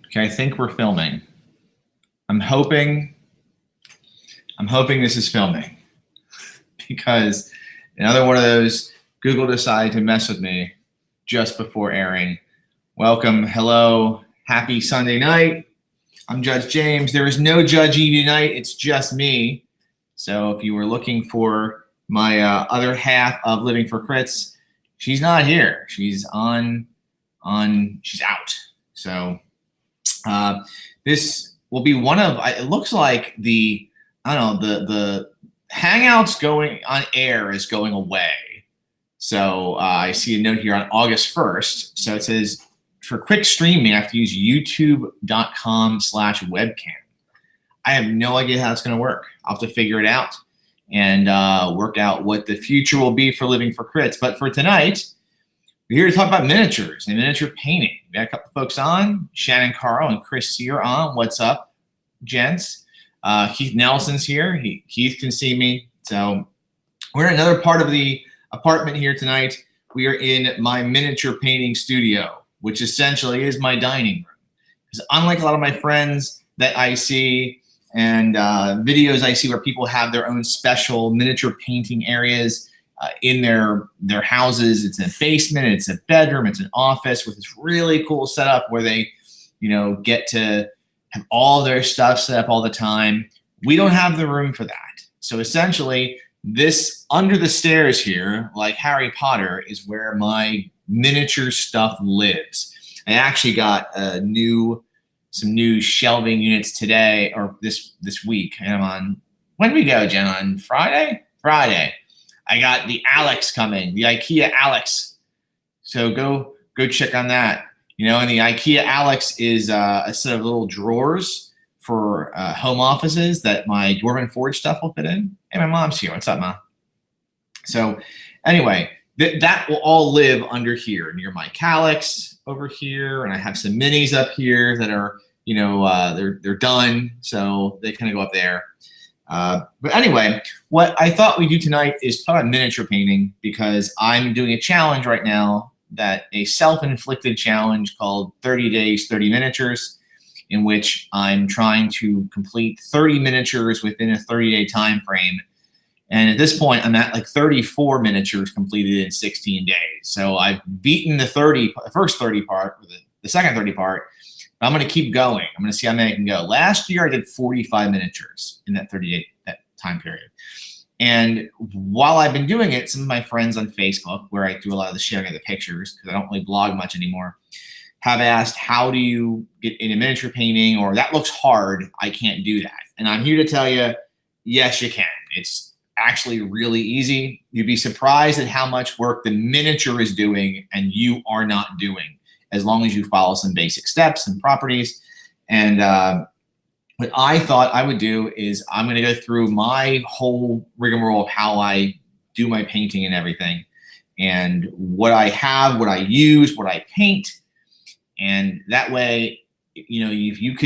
Okay, I think we're filming. I'm hoping this is filming because another one of those Google decided to mess with me just before airing. Welcome, hello, happy Sunday night. I'm Judge James. There is no Judge Evie tonight. It's just me. So if you were looking for my other half of Living for Crits, she's not here. She's she's out. So this will be one of, it looks like the Hangouts going on air is going away. So I see a note here on August 1st. So it says, for quick streaming, I have to use youtube.com/webcam. I have no idea how it's going to work. I'll have to figure it out and work out what the future will be for Living for Crits. But for tonight, we're here to talk about miniatures and miniature painting. We got a couple folks on, Shannon Carl and Chris Sear on. What's up, gents? Keith Nelson's here. Keith can see me. So we're in another part of the apartment here tonight. We are in my miniature painting studio, which essentially is my dining room. Because unlike a lot of my friends that I see and videos I see where people have their own special miniature painting areas in their houses, it's in a basement, it's a bedroom, it's an office with this really cool setup where they, get to have all their stuff set up all the time. We don't have the room for that. So essentially, this under the stairs here, like Harry Potter, is where my miniature stuff lives. I actually got some new shelving units today or this week. And I'm on, when did we go, Jen? On Friday? Friday. I got the Alex coming, the IKEA Alex. So go check on that. And the IKEA Alex is a set of little drawers for home offices that my Dwarven Forge stuff will fit in. Hey, my mom's here. What's up, Mom? So anyway, that will all live under here near my Calyx over here. And I have some minis up here that are, they're done. So they kind of go up there. But anyway, what I thought we'd do tonight is talk about miniature painting because I'm doing a challenge right now, a self-inflicted challenge called 30 Days, 30 Miniatures, in which I'm trying to complete 30 miniatures within a 30-day time frame. And at this point, I'm at like 34 miniatures completed in 16 days. So I've beaten the first 30 part, the second 30 part. I'm going to keep going. I'm going to see how many I can go. Last year, I did 45 miniatures in that 30-day time period. And while I've been doing it, some of my friends on Facebook, where I do a lot of the sharing of the pictures, because I don't really blog much anymore, have asked, how do you get into miniature painting? Or that looks hard. I can't do that. And I'm here to tell you, yes, you can. It's actually really easy. You'd be surprised at how much work the miniature is doing and you are not doing, as long as you follow some basic steps and properties. And what I thought I would do is I'm going to go through my whole rigmarole of how I do my painting and everything, and what I have, what I use, what I paint. And that way, if you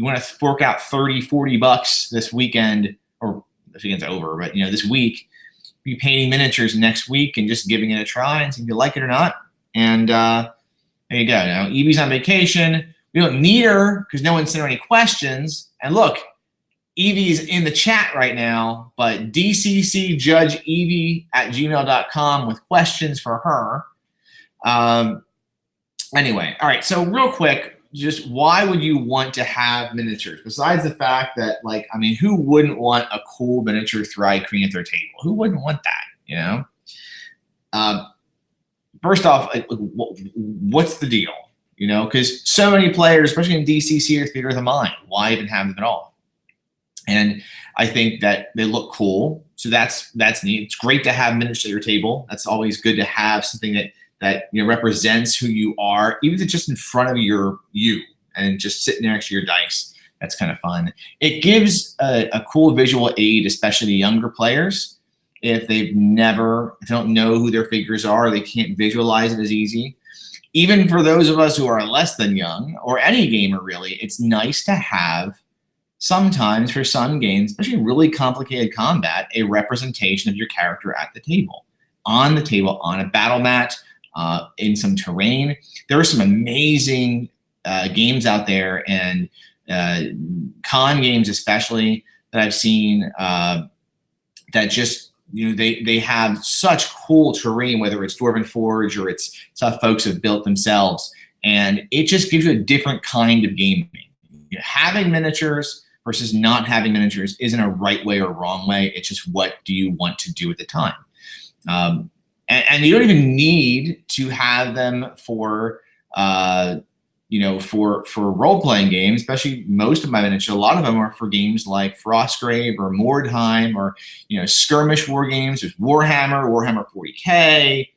want to fork out 30, 40 bucks this weekend, or this weekend's over, but this week, be painting miniatures next week and just giving it a try and see if you like it or not. And there you go. Now, Evie's on vacation. We don't need her because no one sent her any questions. And look, Evie's in the chat right now, but dccjudgeevie@gmail.com with questions for her. Anyway, all right. So real quick, just why would you want to have miniatures? Besides the fact that, who wouldn't want a cool miniature Thri Kreen at their table? Who wouldn't want that, First off, what's the deal? Because so many players, especially in DCC or Theater of the Mind, why even have them at all? And I think that they look cool, so that's neat. It's great to have miniatures at your table. That's always good to have something that represents who you are, even if it's just in front of you and just sitting next to your dice. That's kind of fun. It gives a cool visual aid, especially to younger players. If they don't know who their figures are, they can't visualize it as easy. Even for those of us who are less than young, or any gamer really, it's nice to have sometimes, for some games, especially really complicated combat, a representation of your character at the table, on a battle mat, in some terrain. There are some amazing games out there, and con games especially, that I've seen that just, they have such cool terrain, whether it's Dwarven Forge or it's stuff folks have built themselves, and it just gives you a different kind of gaming. Having miniatures versus not having miniatures isn't a right way or wrong way. It's just, what do you want to do at the time? And you don't even need to have them for for role-playing games. Especially most of my miniatures, a lot of them are for games like Frostgrave or Mordheim, or skirmish war games. There's Warhammer 40K,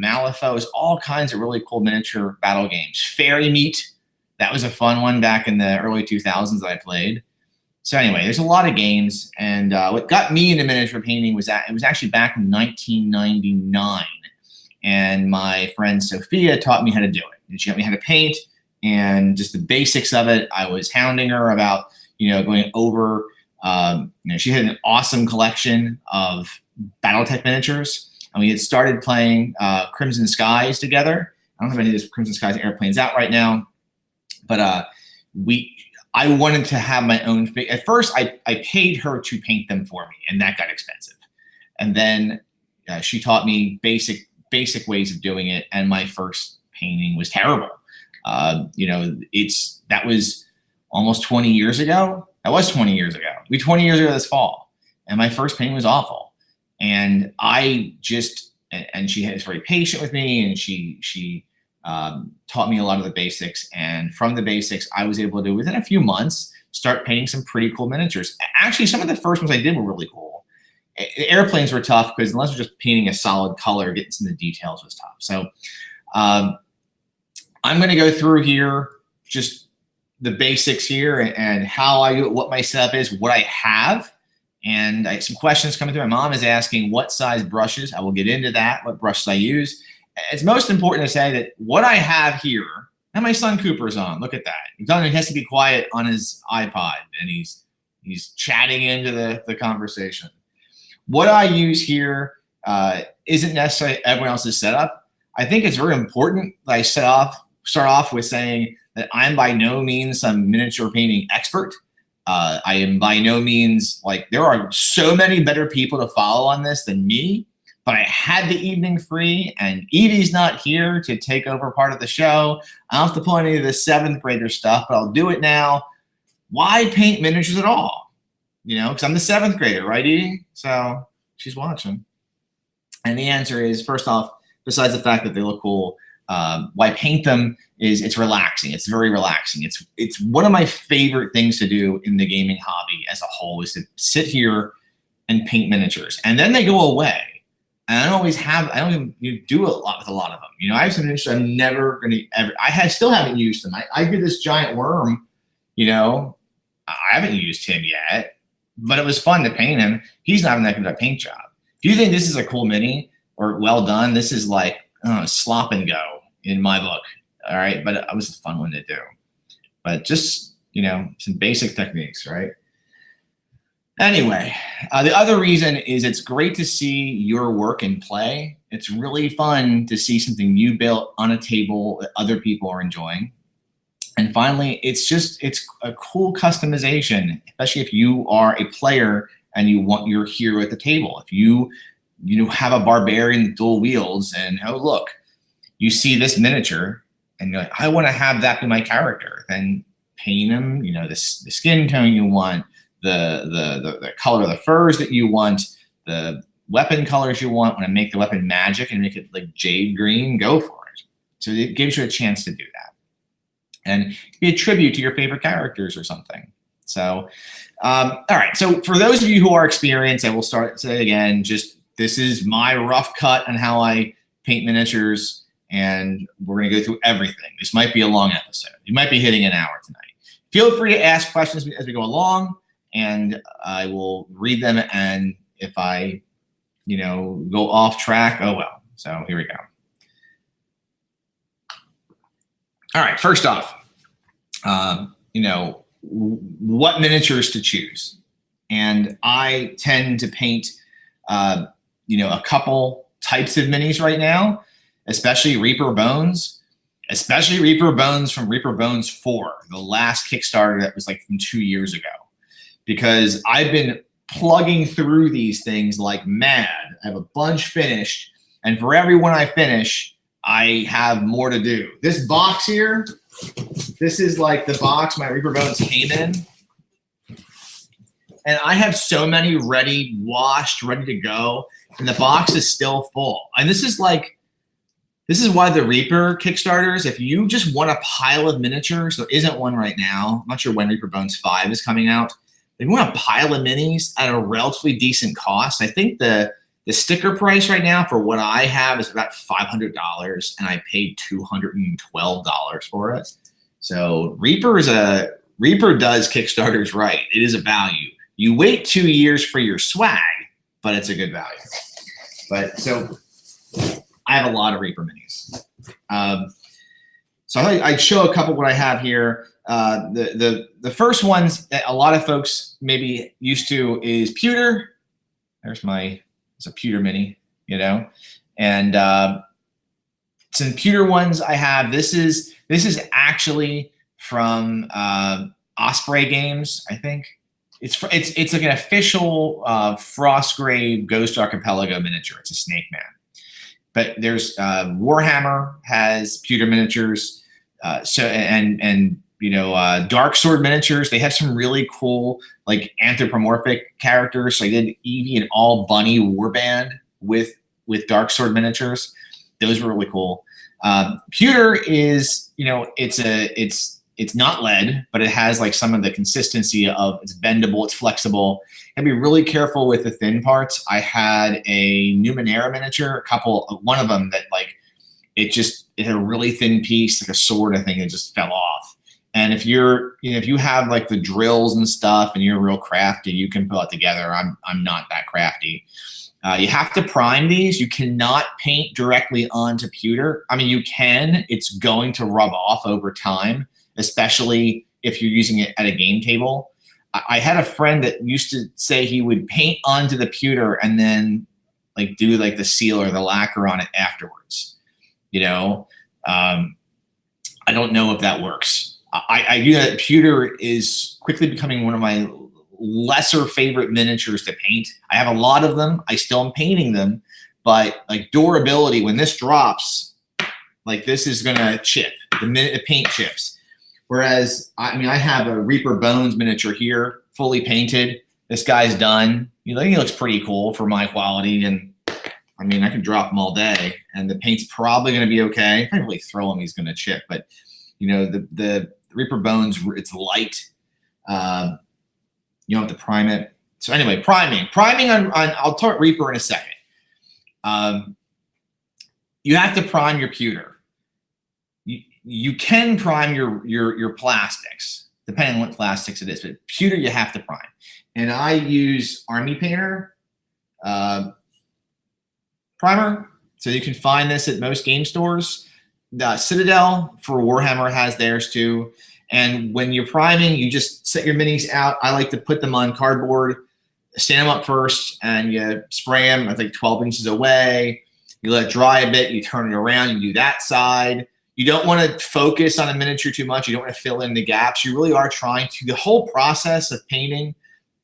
Malifaux, all kinds of really cool miniature battle games. Fairy Meat, that was a fun one back in the early 2000s that I played. So anyway, there's a lot of games, and what got me into miniature painting was that it was actually back in 1999, and my friend Sophia taught me how to do it. And she taught me how to paint and just the basics of it. I was hounding her about, going over, she had an awesome collection of Battletech miniatures, and we had started playing Crimson Skies together. I don't have any of this Crimson Skies airplanes out right now, but I wanted to have my own. At first, I paid her to paint them for me, and that got expensive. And then she taught me basic ways of doing it, and my first painting was terrible. That was almost 20 years ago. That was 20 years ago. It'll be 20 years ago this fall, and my first painting was awful. And she was very patient with me, and she taught me a lot of the basics. And from the basics, I was able to, within a few months, start painting some pretty cool miniatures. Actually, some of the first ones I did were really cool. The airplanes were tough because unless you're just painting a solid color, getting some of the details was tough. So I'm going to go through here just the basics here and how I do it, what my setup is, what I have. And I have some questions coming through. My mom is asking what size brushes. I will get into that, what brushes I use. It's most important to say that what I have here, and my son Cooper's on. Look at that. He has to be quiet on his iPod, and he's chatting into the conversation. What I use here isn't necessarily everyone else's setup. I think it's very important that I start off with saying that I'm by no means some miniature painting expert. I am by no means, there are so many better people to follow on this than me. But I had the evening free, and Evie's not here to take over part of the show. I don't have to pull any of the 7th grader stuff, but I'll do it now. Why paint miniatures at all? Because I'm the 7th grader, right, Evie? So she's watching. And the answer is, first off, besides the fact that they look cool, why paint them is it's relaxing. It's very relaxing. It's one of my favorite things to do in the gaming hobby as a whole, is to sit here and paint miniatures. And then they go away. And I don't even do a lot with a lot of them. I have some miniatures I'm never going to ever, still haven't used them. I did this giant worm, I haven't used him yet, but it was fun to paint him. He's not even that good at a paint job. If you think this is a cool mini or well done, this is like slop and go in my book. All right. But it was a fun one to do. But just, some basic techniques, right? Anyway, the other reason is it's great to see your work in play. It's really fun to see something you built on a table that other people are enjoying. And finally, it's a cool customization, especially if you are a player and you want your hero at the table. If you have a barbarian with dual wields, and oh look, you see this miniature and you're like, I want to have that be my character, then paint him, the skin tone you want, the color of the furs that you want, the weapon colors you want to make the weapon magic and make it like jade green, go for it. So it gives you a chance to do that. And be a tribute to your favorite characters or something. So, all right. So for those of you who are experienced, I will say again, this is my rough cut on how I paint miniatures, and we're going to go through everything. This might be a long episode. You might be hitting an hour tonight. Feel free to ask questions as we go along, and I will read them. And if I, go off track, oh well. So here we go. All right. First off, what miniatures to choose. And I tend to paint, a couple types of minis right now, especially Reaper Bones. especially Reaper Bones from Reaper Bones 4, the last Kickstarter that was like from 2 years ago, because I've been plugging through these things like mad. I have a bunch finished, and for every one I finish, I have more to do. This box here, this is like the box my Reaper Bones came in. And I have so many ready, washed, ready to go, and the box is still full. And this is why the Reaper Kickstarters, if you just want a pile of miniatures, there isn't one right now. I'm not sure when Reaper Bones 5 is coming out. If you want a pile of minis at a relatively decent cost, I think the sticker price right now for what I have is about $500, and I paid $212 for it. So Reaper does Kickstarters right. It is a value. You wait 2 years for your swag, but it's a good value. But so I have a lot of Reaper minis. So I'd show a couple what I have here. The first ones that a lot of folks maybe used to is pewter. It's a pewter mini, you know, and some pewter ones I have. This is actually from Osprey Games, I think. It's like an official Frostgrave Ghost Archipelago miniature. It's a Snake Man. But there's Warhammer has pewter miniatures. Dark Sword miniatures. They have some really cool like anthropomorphic characters. So I did Evie and all bunny warband with Dark Sword miniatures. Those were really cool. Pewter is, it's not lead, but it has like some of the consistency of it's bendable, it's flexible. And be really careful with the thin parts. I had a Numenera miniature, one of them that like it had a really thin piece, like a sword, I think it just fell off. And if if you have like the drills and stuff and you're real crafty, you can pull it together. I'm not that crafty. You have to prime these. You cannot paint directly onto pewter. I mean, you can. It's going to rub off over time, especially if you're using it at a game table. I had a friend that used to say he would paint onto the pewter and then like do like the seal or the lacquer on it afterwards. I don't know if that works. I do that. Pewter is quickly becoming one of my lesser favorite miniatures to paint. I have a lot of them. I still am painting them, but like durability, when this drops, like this is gonna chip. The minute the paint chips. Whereas, I have a Reaper Bones miniature here, fully painted. This guy's done. He looks pretty cool for my quality, and I can drop him all day, and the paint's probably going to be okay. If I really throw him, he's going to chip. But the Reaper Bones, it's light. You don't have to prime it. So anyway, priming on I'll talk Reaper in a second. You have to prime your pewter. You can prime your plastics, depending on what plastics it is, but pewter you have to prime. And I use Army Painter primer. So you can find this at most game stores. The Citadel for Warhammer has theirs too. And when you're priming, you just set your minis out. I like to put them on cardboard, stand them up first, and you spray them, I think 12 inches away. You let it dry a bit, you turn it around, you do that side. You don't want to focus on a miniature too much. You don't want to fill in the gaps. You really are trying to, the whole process of painting,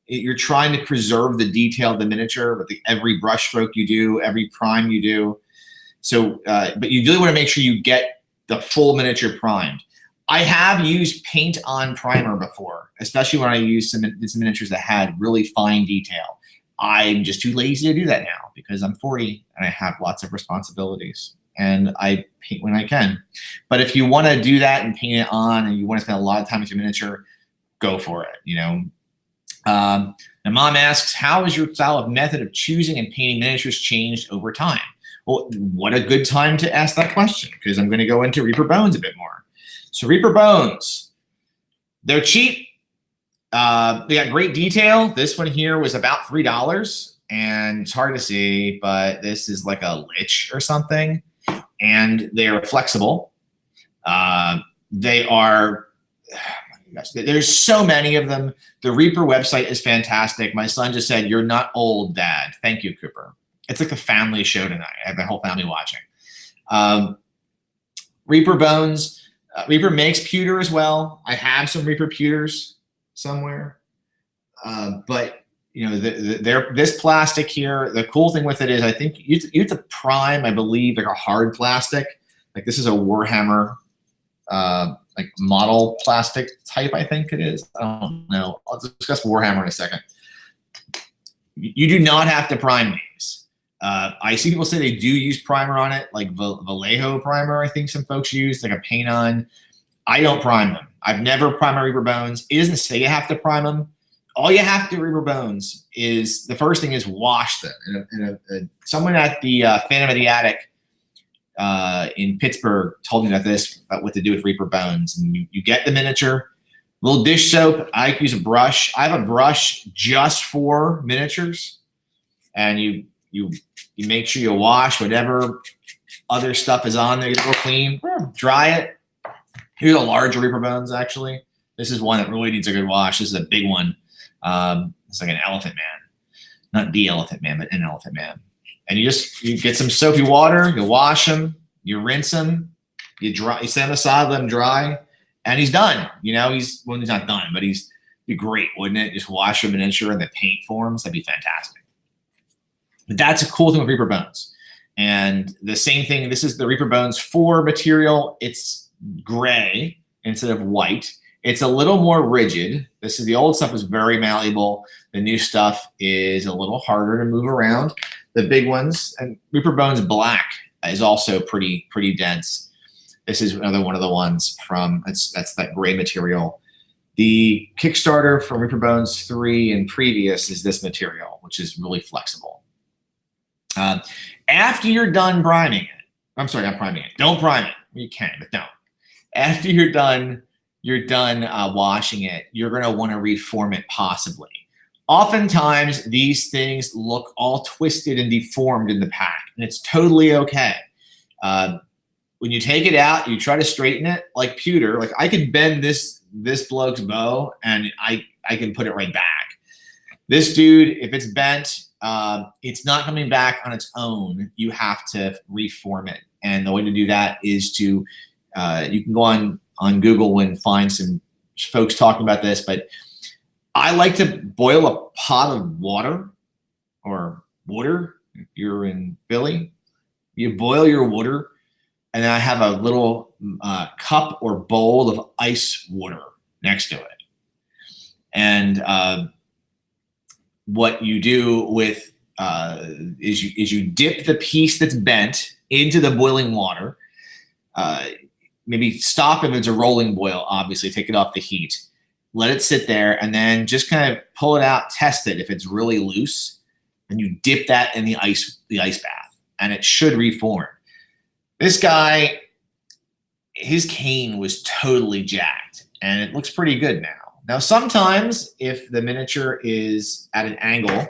you're trying to preserve the detail of the miniature with every brush stroke you do, every prime you do. So, but you really want to make sure you get the full miniature primed. I have used paint on primer before, especially when I used some miniatures that had really fine detail. I'm just too lazy to do that now because I'm 40 and I have lots of responsibilities. And I paint when I can. But if you want to do that and paint it on and you want to spend a lot of time with your miniature, go for it, Now mom asks, how has your style of method of choosing and painting miniatures changed over time? Well, what a good time to ask that question, because I'm going to go into Reaper Bones a bit more. So Reaper Bones, they're cheap. They got great detail. This one here was about $3, and it's hard to see, but this is like a lich or something. And they are flexible. They are, gosh, there's so many of them. The Reaper website is fantastic. My son just said, "You're not old, Dad." Thank you, Cooper. It's like a family show tonight. I have my whole family watching. Reaper bones. Reaper makes pewter as well. I have some Reaper pewters somewhere. But you know, this plastic here, the cool thing with it is I think you have to prime, I believe, like a hard plastic. Like this is a Warhammer like model plastic type, I think it is. I don't know. I'll discuss Warhammer in a second. You do not have to prime these. I see people say they do use primer on it, like Vallejo primer, I think some folks use, like a paint on. I don't prime them. I've never primed my Reaper bones. It doesn't say you have to prime them. All you have to do with Reaper bones is, the first thing is wash them. And someone at the Phantom of the Attic in Pittsburgh told me about what to do with Reaper bones. And you get the miniature, little dish soap. I use a brush. I have a brush just for miniatures, and you make sure you wash whatever other stuff is on there. Get it real clean. Dry it. Here's a larger Reaper bones. Actually, this is one that really needs a good wash. This is a big one. It's like an elephant man, not the elephant man, but an elephant man. And you get some soapy water, you wash them, you rinse them, you set them aside, let them dry, and he's done. You know, he's not done, but he's be great, wouldn't it? Just wash your miniature and the paint forms. That'd be fantastic. But that's a cool thing with Reaper bones. And the same thing, this is the Reaper bones 4 material. It's gray instead of white. It's a little more rigid. This is the old stuff is very malleable. The new stuff is a little harder to move around. The big ones, and Reaper bones black is also pretty dense. This is another one of the ones from, that's that gray material. The Kickstarter from Reaper bones 3 and previous is this material, which is really flexible. After you're done priming it, I'm sorry, not priming it. Don't prime it. You can, but don't. After you're done washing it, you're going to want to reform it possibly. Oftentimes, these things look all twisted and deformed in the pack, and it's totally okay. When you take it out, you try to straighten it like pewter. Like I could bend this bloke's bow, and I can put it right back. This dude, if it's bent, it's not coming back on its own. You have to reform it, and the way to do that is to you can go on Google and find some folks talking about this, but I like to boil a pot of water or water. If you're in Philly, you boil your water, and then I have a little cup or bowl of ice water next to it. And what you do with is you dip the piece that's bent into the boiling water. Maybe stop if it's a rolling boil, obviously, take it off the heat. Let it sit there, and then just kind of pull it out, test it. If it's really loose, and you dip that in the ice bath, and it should reform. This guy, his cane was totally jacked, and it looks pretty good now. Now, sometimes if the miniature is at an angle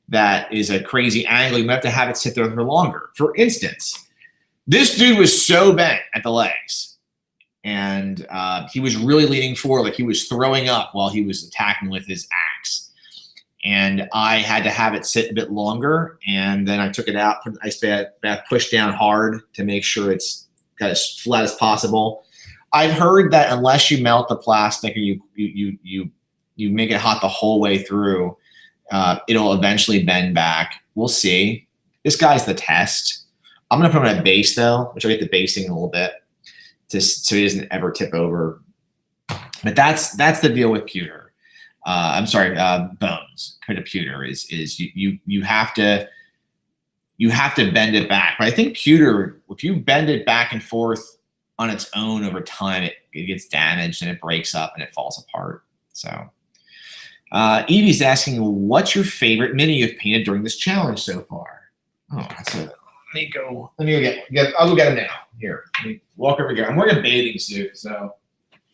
that is a crazy angle, you might have to have it sit there for longer. For instance, this dude was so bent at the legs, and he was really leaning forward, like he was throwing up while he was attacking with his axe. And I had to have it sit a bit longer, and then I took it out, put the ice bath, pushed down hard to make sure it's got as flat as possible. I've heard that unless you melt the plastic or you make it hot the whole way through, it'll eventually bend back. We'll see. This guy's the test. I'm going to put him at base, though, which I'll get the basing in a little bit, so he doesn't ever tip over. But that's the deal with pewter. I'm sorry, bones compared to pewter is you have to bend it back. But I think pewter, if you bend it back and forth on its own over time, it gets damaged and it breaks up and it falls apart. So Evie's asking, what's your favorite mini you've painted during this challenge so far? Oh, that's a Let me go get. I'll go get him now. Here, let me walk over here. I'm wearing a bathing suit, so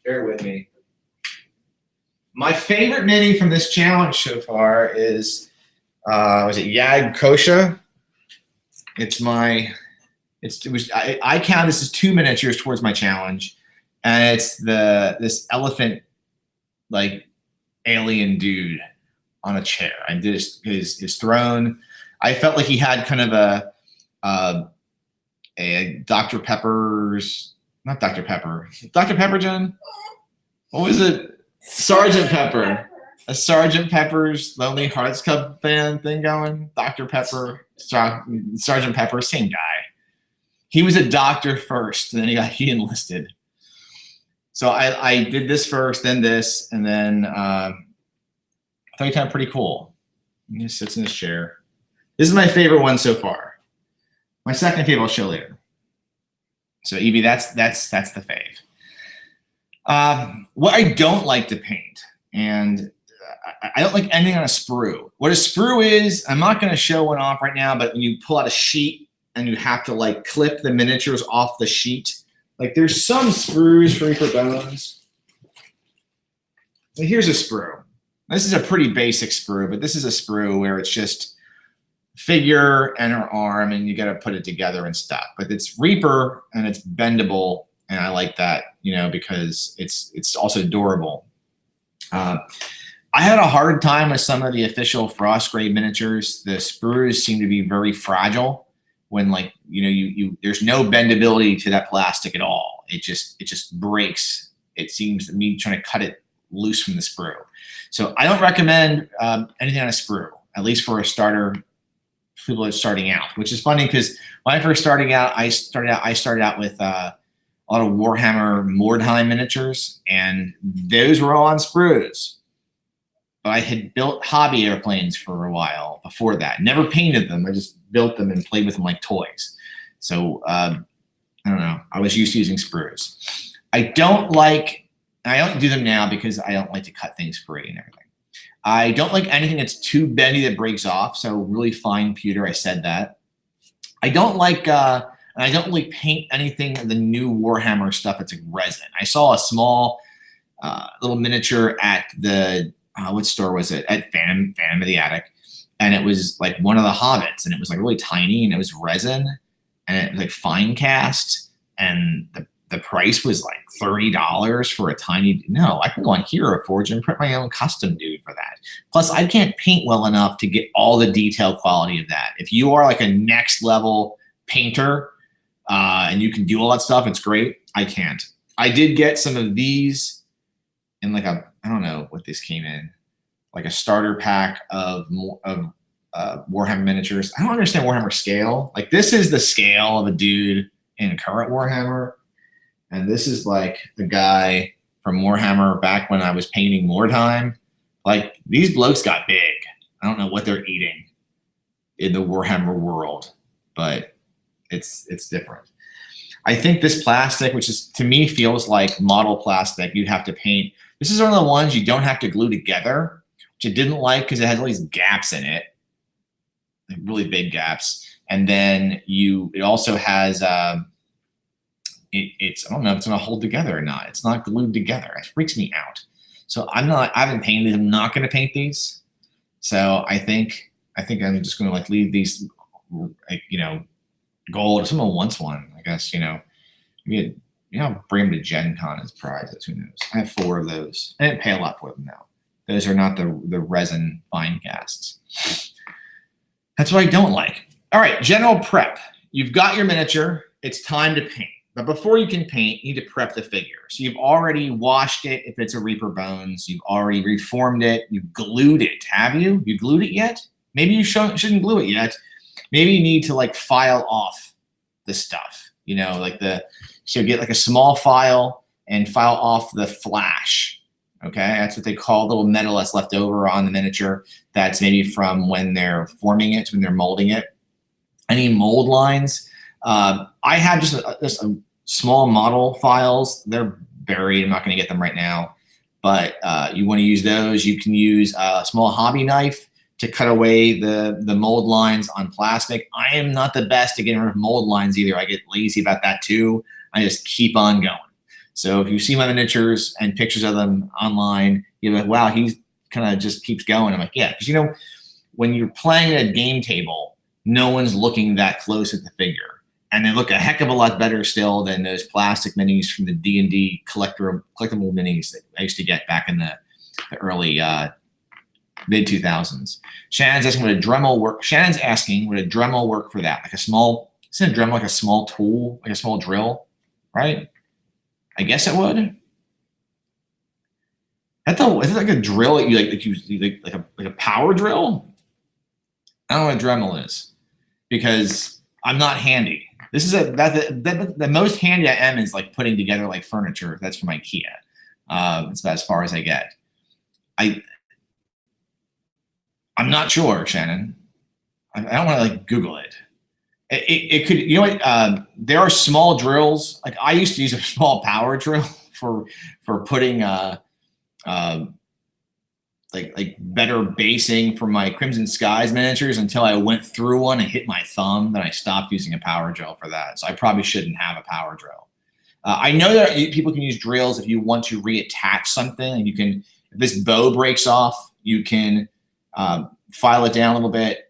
bear with me. My favorite mini from this challenge so far is, was it Yag Kosha? I count this as 2 miniatures towards my challenge, and it's this elephant like alien dude on a chair. I did his throne. I felt like he had kind of Dr. Pepper's, not Dr. Pepper, Dr. Pepper, John? What was it? Sergeant Pepper. A Sergeant Pepper's Lonely Hearts Club Band thing going. Dr. Pepper, Sergeant Pepper, same guy. He was a doctor first, and then he enlisted. So I did this first, then this, and then I thought he kind of pretty cool. He just sits in his chair. This is my favorite one so far. My second favorite I'll show later. So Evie, that's the fave. What I don't like to paint, and I don't like anything on a sprue. What a sprue is, I'm not going to show one off right now, but when you pull out a sheet and you have to like clip the miniatures off the sheet, like there's some sprues for Reaper Bones. Here's a sprue. This is a pretty basic sprue, but this is a sprue where it's just figure and her arm, and you got to put it together and stuff. But it's Reaper and it's bendable, and I like that, you know, because it's also durable. I had a hard time with some of the official Frost Grade miniatures. The sprues seem to be very fragile. When, like, you know, there's no bendability to that plastic at all. It just breaks. It seems to me trying to cut it loose from the sprue. So I don't recommend anything on a sprue, at least for a starter, people that are starting out. Which is funny because when I first started out, I started out with a lot of Warhammer Mordheim miniatures, and those were all on sprues. But I had built hobby airplanes for a while before that. Never painted them. I just built them and played with them like toys. So I don't know. I was used to using sprues. I don't do them now because I don't like to cut things free and everything. I don't like anything that's too bendy that breaks off. So really fine pewter. I said that. I don't like, and I don't really paint anything in the new Warhammer stuff that's like resin. I saw a small little miniature at the what store was it? At Phantom of the Attic, and it was like one of the Hobbits, and it was like really tiny, and it was resin, and it was like fine cast, and the price was like $30 for a tiny. No, I can go on Hero Forge and print my own custom dude for that. Plus, I can't paint well enough to get all the detail quality of that. If you are like a next level painter and you can do all that stuff, it's great. I can't. I did get some of these in like a, I don't know what this came in, like a starter pack of Warhammer miniatures. I don't understand Warhammer scale. Like this is the scale of a dude in current Warhammer. And this is like the guy from Warhammer back when I was painting Mordheim. Like these blokes got big. I don't know what they're eating in the Warhammer world, but it's different. I think this plastic, which is to me feels like model plastic, you'd have to paint. This is one of the ones you don't have to glue together, which I didn't like because it has all these gaps in it, like really big gaps. And then it also has it's I don't know if it's gonna hold together or not. It's not glued together. It freaks me out. So I haven't painted these. I'm not gonna paint these. So I think I'm just gonna like leave these, like, you know, gold. If someone wants one, I guess, you know, maybe I'll bring them to Gen Con as prizes. Who knows? I have 4 of those. I didn't pay a lot for them though. Those are not the resin fine casts. That's what I don't like. All right, general prep. You've got your miniature. It's time to paint. But before you can paint, you need to prep the figure. So you've already washed it if it's a Reaper Bones. You've already reformed it. You've glued it. Have you? You glued it yet? Maybe you shouldn't glue it yet. Maybe you need to like file off the stuff. You know, like so get like a small file and file off the flash. Okay, that's what they call the little metal that's left over on the miniature. That's maybe from when they're forming it, when they're molding it. Any mold lines. I have just a small model files. They're buried. I'm not going to get them right now. But you want to use those. You can use a small hobby knife to cut away the mold lines on plastic. I am not the best at getting rid of mold lines either. I get lazy about that too. I just keep on going. So if you see my miniatures and pictures of them online, you're like, wow, he's kind of just keeps going. I'm like, yeah, because you know, when you're playing at a game table, no one's looking that close at the figure. And they look a heck of a lot better still than those plastic minis from the D&D collectible minis that I used to get back in the early mid-2000s. Shannon's asking, would a Dremel work? Shannon's asking, would a Dremel work for that? Like a small Isn't a drum like a small tool, like a small drill, right? I guess it would. Is it like a drill that you like a power drill? I don't know what a Dremel is because I'm not handy. This is the most handy I am is like putting together like furniture. That's from IKEA. It's about as far as I get. I'm not sure, Shannon. I don't want to like Google it. It could, you know what? There are small drills. Like I used to use a small power drill for putting like better basing for my Crimson Skies miniatures until I went through one and hit my thumb. Then I stopped using a power drill for that. So I probably shouldn't have a power drill. I know that people can use drills if you want to reattach something. And you can, if this bow breaks off, you can file it down a little bit.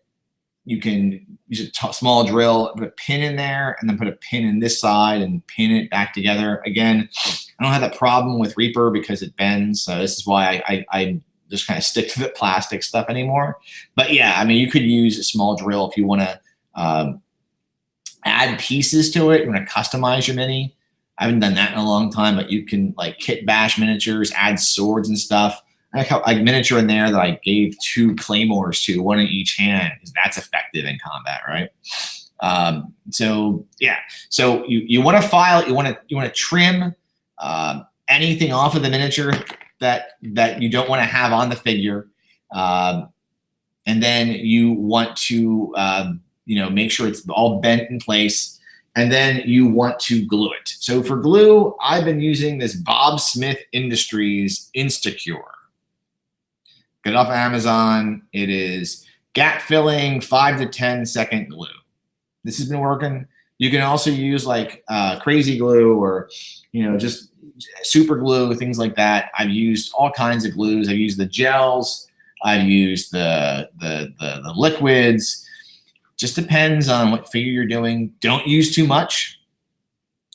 You can use a small drill, put a pin in there, and then put a pin in this side and pin it back together. Again, I don't have that problem with Reaper because it bends. So this is why I just kind of stick to the plastic stuff anymore. But yeah, I mean, you could use a small drill if you want to add pieces to it. You want to customize your mini. I haven't done that in a long time, but you can like kit bash miniatures, add swords and stuff. I have a miniature in there that I gave 2 claymores to, 1 in each hand, because that's effective in combat, right? So yeah, so you want to file, you want to trim anything off of the miniature that you don't want to have on the figure, and then you want to make sure it's all bent in place, and then you want to glue it. So for glue, I've been using this Bob Smith Industries Instacure. Get it off of Amazon. It is gap filling 5 to 10 second glue. This has been working. You can also use like crazy glue or just super glue, things like that. I've used all kinds of glues. I've used the gels. I've used the liquids. Just depends on what figure you're doing. Don't use too much.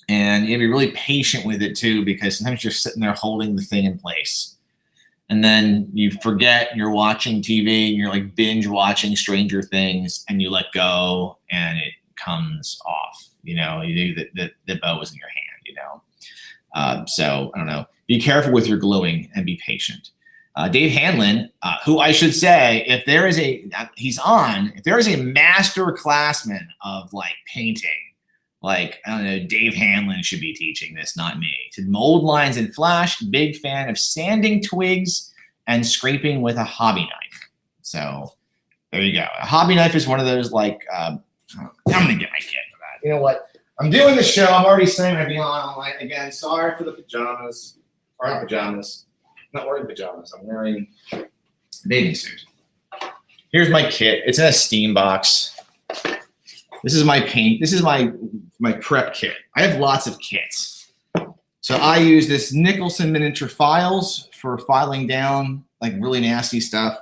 And you have to be really patient with it too, because sometimes you're sitting there holding the thing in place. And then you forget you're watching TV and you're like binge watching Stranger Things and you let go and it comes off. The bow is in your hand, So I don't know. Be careful with your gluing and be patient. Dave Hanlon, who I should say, if there is a master classman of like painting, like, I don't know, Dave Hanlon should be teaching this, not me. He said, mold lines in Flash, big fan of sanding twigs and scraping with a hobby knife. So there you go. A hobby knife is one of those like, I'm going to get my kit for that. You know what? I'm doing the show. I'm already saying I'd be on like, again, sorry for the pajamas. Or not pajamas. I'm not wearing pajamas. I'm wearing a bathing suit. Here's my kit. It's in a steam box. This is my paint. This is my prep kit. I have lots of kits. So I use this Nicholson miniature files for filing down like really nasty stuff.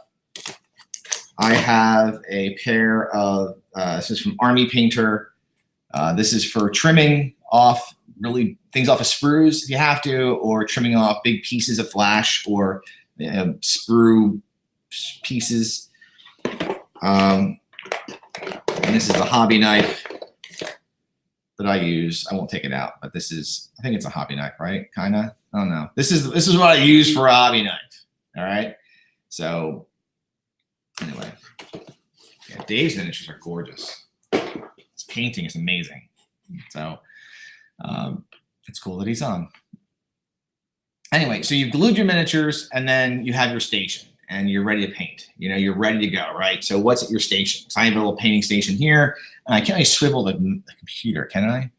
I have a pair of, this is from Army Painter. This is for trimming off really things off of sprues if you have to, or trimming off big pieces of flash or sprue pieces. And this is the hobby knife that I use. I won't take it out, but this is, I think it's a hobby knife, right? Kinda, I don't know. This is what I use for a hobby knife. All right. So anyway, yeah, Dave's miniatures are gorgeous. His painting is amazing. So it's cool that he's on. Anyway, so you've glued your miniatures and then you have your station and you're ready to paint. You're ready to go, right? So what's at your station? So I have a little painting station here, and I can't really swivel the computer, can I?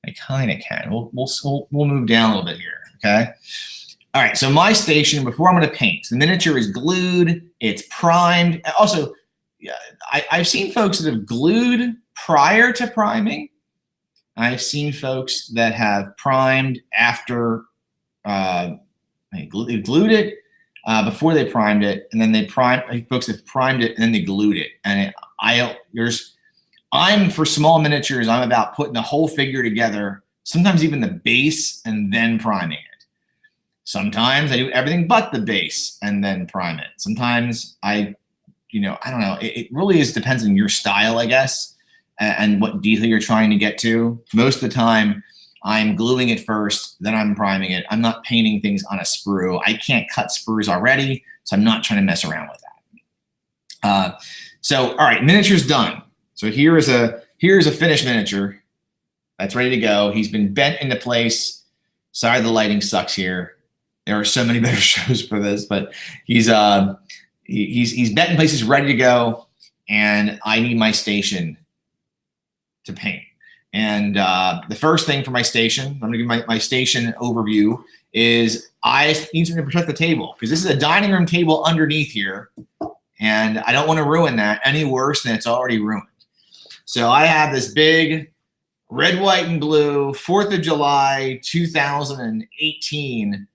I kind of can. We'll move down a little bit here, okay? All right, so my station, before I'm going to paint, the miniature is glued, it's primed. Also, I've seen folks that have glued prior to priming. I've seen folks that have primed after they glued it before they primed it, and then they folks have primed it and then they glued it. And I'm for small miniatures, I'm about putting the whole figure together, sometimes even the base and then priming it. Sometimes I do everything but the base and then prime it. Sometimes I don't know. It really depends on your style, I guess. and what detail you're trying to get to. Most of the time, I'm gluing it first, then I'm priming it. I'm not painting things on a sprue. I can't cut sprues already, so I'm not trying to mess around with that. So, all right, miniature's done. So here's a finished miniature that's ready to go. He's been bent into place. Sorry, the lighting sucks here. There are so many better shows for this, but he's bent in place. He's ready to go, and I need my station to paint. And the first thing for my station, I'm gonna give my station overview, is I need something to protect the table, because this is a dining room table underneath here, and I don't want to ruin that any worse than it's already ruined. So I have this big red, white, and blue 4th of July 2018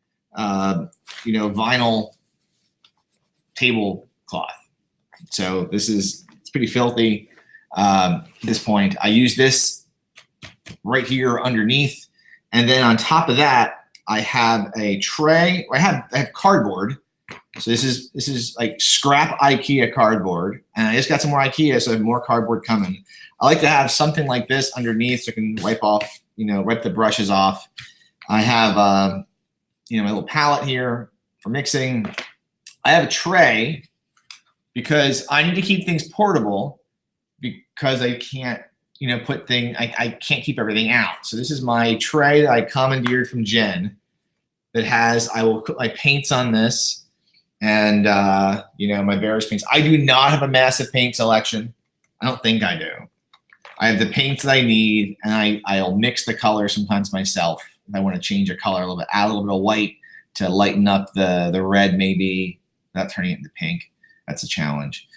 vinyl tablecloth. So it's pretty filthy at this point. I use this right here underneath, and then on top of that I have a tray. I have cardboard. So this is like scrap IKEA cardboard, and I just got some more IKEA, so I have more cardboard coming. I like to have something like this underneath so I can wipe the brushes off. I have my little palette here for mixing. I have a tray because I need to keep things portable, because I can't I can't keep everything out. So this is my tray that I commandeered from Jen that has, I will put my paints on this, and my various paints. I do not have a massive paint selection. I don't think I do. I have the paints that I need, and I'll mix the colors sometimes myself if I want to change a color a little bit, add a little bit of white to lighten up the red, maybe not turning it into pink. That's a challenge.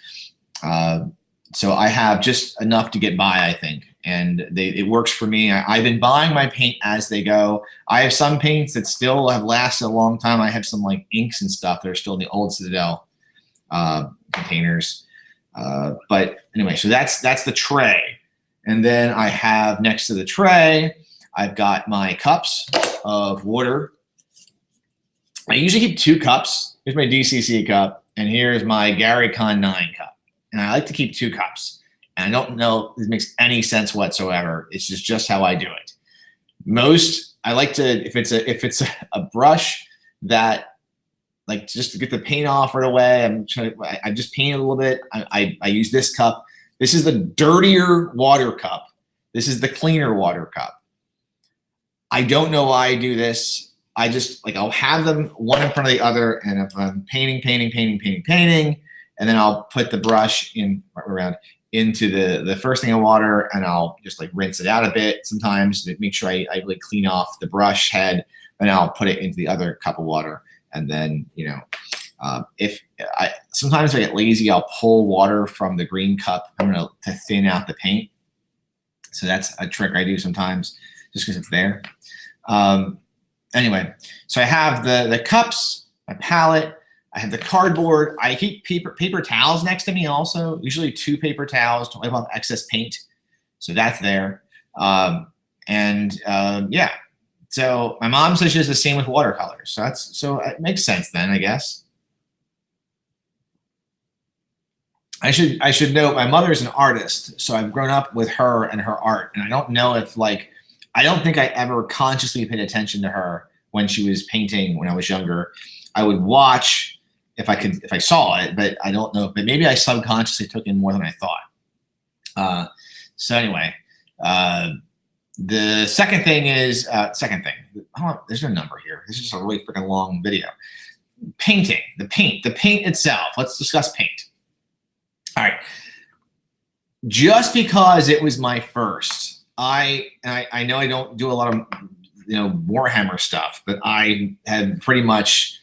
So I have just enough to get by, I think, and it works for me. I've been buying my paint as they go. I have some paints that still have lasted a long time. I have some like inks and stuff that are still in the old Citadel containers. But anyway, so that's the tray. And then I have next to the tray, I've got my cups of water. I usually keep 2 cups. Here's my DCC cup, and here's my Gary Con 9 cup. And I like to keep 2 cups. And I don't know if it makes any sense whatsoever. It's just how I do it. I like to, if it's a brush that, like, just to get the paint off right away, I just paint it a little bit. I use this cup. This is the dirtier water cup. This is the cleaner water cup. I don't know why I do this. I just, I'll have them one in front of the other, and if I'm painting, and then I'll put the brush around into the first thing of water, and I'll just rinse it out a bit sometimes to make sure I really clean off the brush head, and I'll put it into the other cup of water. And then, sometimes I get lazy, I'll pull water from the green cup to thin out the paint. So that's a trick I do sometimes just because it's there. Anyway, so I have the cups, my palette, I have the cardboard. I keep paper towels next to me also, usually 2 paper towels to wipe off excess paint. So that's there. Yeah. So my mom says she does the same with watercolors. So it makes sense then, I guess. I should note my mother is an artist, so I've grown up with her and her art, and I don't know if I don't think I ever consciously paid attention to her when she was painting when I was younger. I would watch if I saw it, but I don't know. But maybe I subconsciously took in more than I thought. So anyway, the second thing is there's no number here. This is just a really freaking long video. Painting, the paint itself. Let's discuss paint. All right. Just because it was my first, I know I don't do a lot of Warhammer stuff, but I had pretty much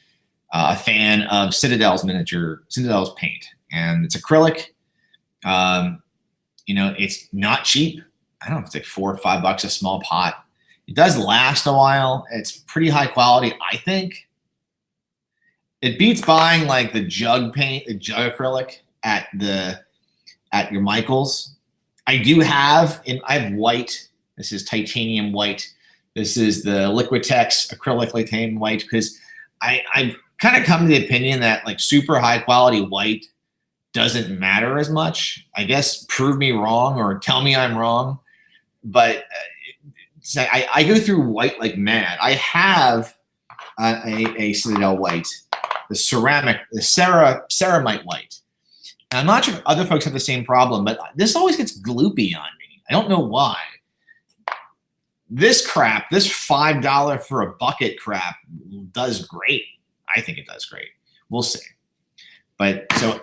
a fan of Citadel's paint, and it's acrylic. It's not cheap. I don't know if it's like $4 or $5 a small pot. It does last a while. It's pretty high quality, I think. It beats buying the jug paint, the jug acrylic at your Michaels. I have white. This is titanium white. This is the Liquitex acrylic titanium white, because I've kind of come to the opinion that super high quality white doesn't matter as much. I guess prove me wrong or tell me I'm wrong. But I go through white like mad. I have a Citadel white, the ceramite white. And I'm not sure if other folks have the same problem, but this always gets gloopy on me. I don't know why. This crap, this $5 for a bucket crap does great. I think it does great. We'll see. But so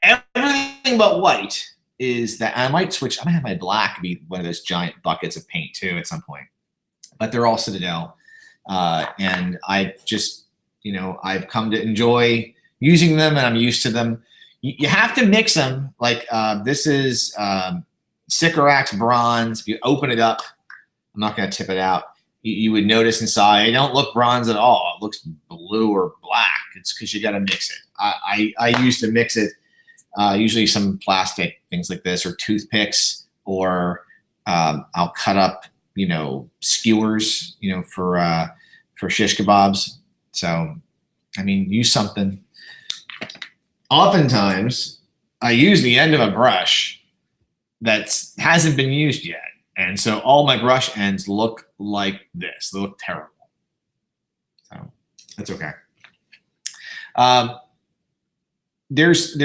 everything but white is that I might switch. I'm gonna have my black be one of those giant buckets of paint too at some point. But they're all Citadel. And I just, I've come to enjoy using them and I'm used to them. You have to mix them. Like this is Sycorax bronze. If you open it up, I'm not going to tip it out. You would notice inside, it don't look bronze at all. It looks blue or black. It's because you got to mix it. I used to mix it, usually some plastic things like this or toothpicks, or I'll cut up, skewers, for shish kebabs. So, I mean, use something. Oftentimes, I use the end of a brush that hasn't been used yet. And so all my brush ends look like this. They look terrible. So that's okay. There's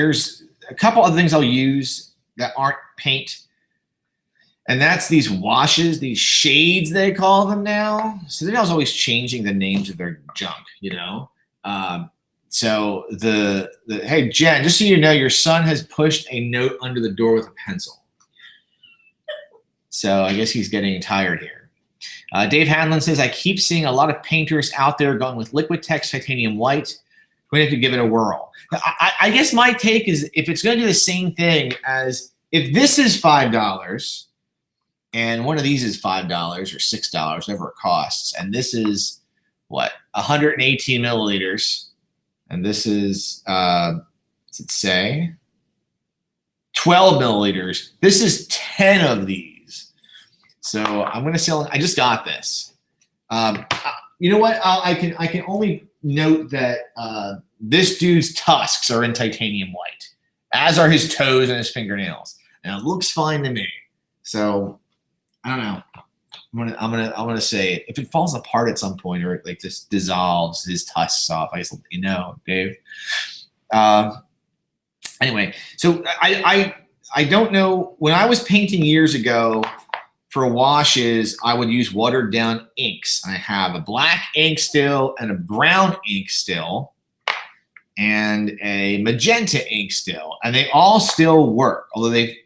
a couple other things I'll use that aren't paint. And that's these washes, these shades they call them now. So they're always changing the names of their junk, So hey, Jen, just so you know, your son has pushed a note under the door with a pencil. So I guess he's getting tired here. Dave Hanlon says, I keep seeing a lot of painters out there going with Liquitex titanium white. We're going to have to give it a whirl. I guess my take is if it's going to do the same thing as if this is $5 and one of these is $5 or $6, whatever it costs, and this is what, 118 milliliters, and this is, does it say? 12 milliliters. This is 10 of these. So I'm going to sell. I just got this. You know what? I can only note that this dude's tusks are in titanium white, as are his toes and his fingernails, and it looks fine to me. So I don't know. I'm gonna say if it falls apart at some point or it like just dissolves his tusks off, I just let you know, Dave. Anyway, so I don't know. When I was painting years ago, for washes, I would use watered down inks. I have a black ink still and a brown ink still and a magenta ink still, and they all still work. Although I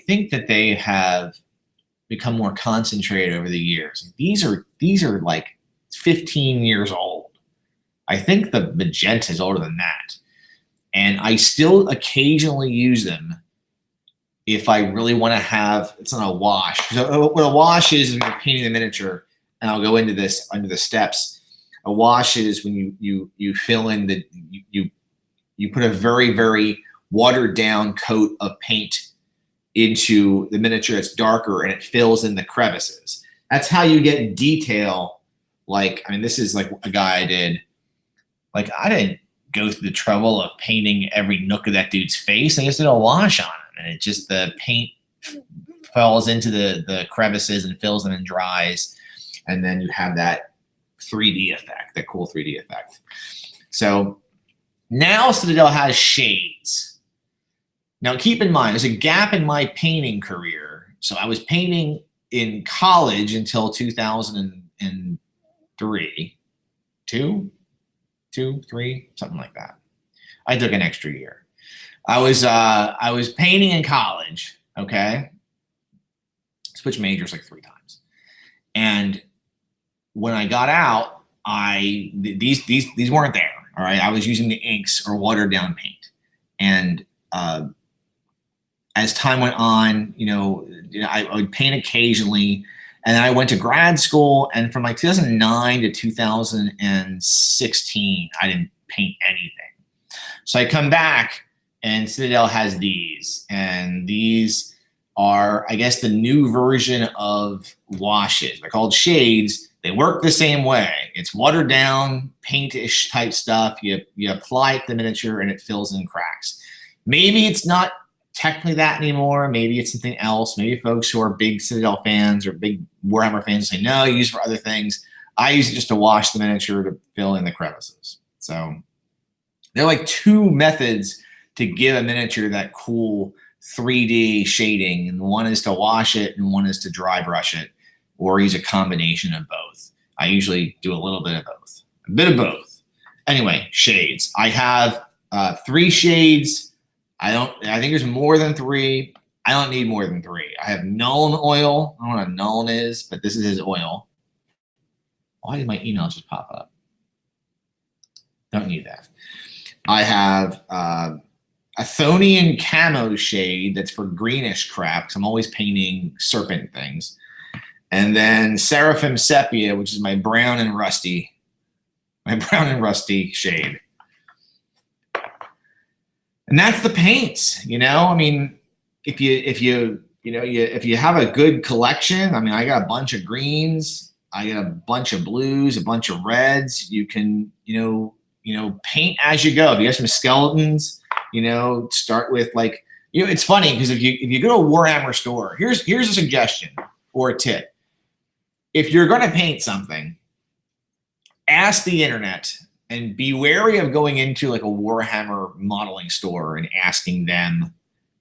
think that they have become more concentrated over the years. These are like 15 years old. I think the magenta is older than that, and I still occasionally use them. If I really want to have, it's not a wash. So what a wash is when you're painting the miniature, and I'll go into this under the steps. A wash is when you fill in you put a very, very watered down coat of paint into the miniature. It's darker and it fills in the crevices. That's how you get detail. Like, I mean, this is like a guy I did. Like, I didn't go through the trouble of painting every nook of that dude's face. I just did a wash on him. And it just, the paint falls into the crevices and fills them and dries. And then you have that 3D effect, that cool 3D effect. So now Citadel has shades. Now keep in mind, there's a gap in my painting career. So I was painting in college until 2003, two, three, something like that. I took an extra year. I was painting in college, okay? Switched majors like 3 times. And when I got out, these weren't there, all right? I was using the inks or watered down paint. And as time went on, I would paint occasionally. And then I went to grad school, and from like 2009 to 2016, I didn't paint anything. So I come back, and Citadel has these, and these are, I guess, the new version of washes. They're called shades, They work the same way. It's watered down, paint-ish type stuff. You apply it to the miniature and it fills in cracks. Maybe it's not technically that anymore. Maybe it's something else. Maybe folks who are big Citadel fans or big Warhammer fans say, no, use it for other things. I use it just to wash the miniature to fill in the crevices. So there are like two methods to give a miniature that cool 3D shading. And one is to wash it and one is to dry brush it, or use a combination of both. I usually do a little bit of both. A bit of both. Anyway, shades. I have 3 shades. I think there's more than 3. I don't need more than 3. I have Nuln oil. I don't know what a Nuln is, but this is his oil. Why did my email just pop up? Don't need that. I have a Athonian camo shade that's for greenish crap, because I'm always painting serpent things. And then Seraphim Sepia, which is my brown and rusty shade. And that's the paints, you know? I mean, if you have a good collection, I mean, I got a bunch of greens, I got a bunch of blues, a bunch of reds. You can, paint as you go. If you have some skeletons, start with like, it's funny because if you go to a Warhammer store, here's a suggestion or a tip. If you're going to paint something, ask the internet and be wary of going into like a Warhammer modeling store and asking them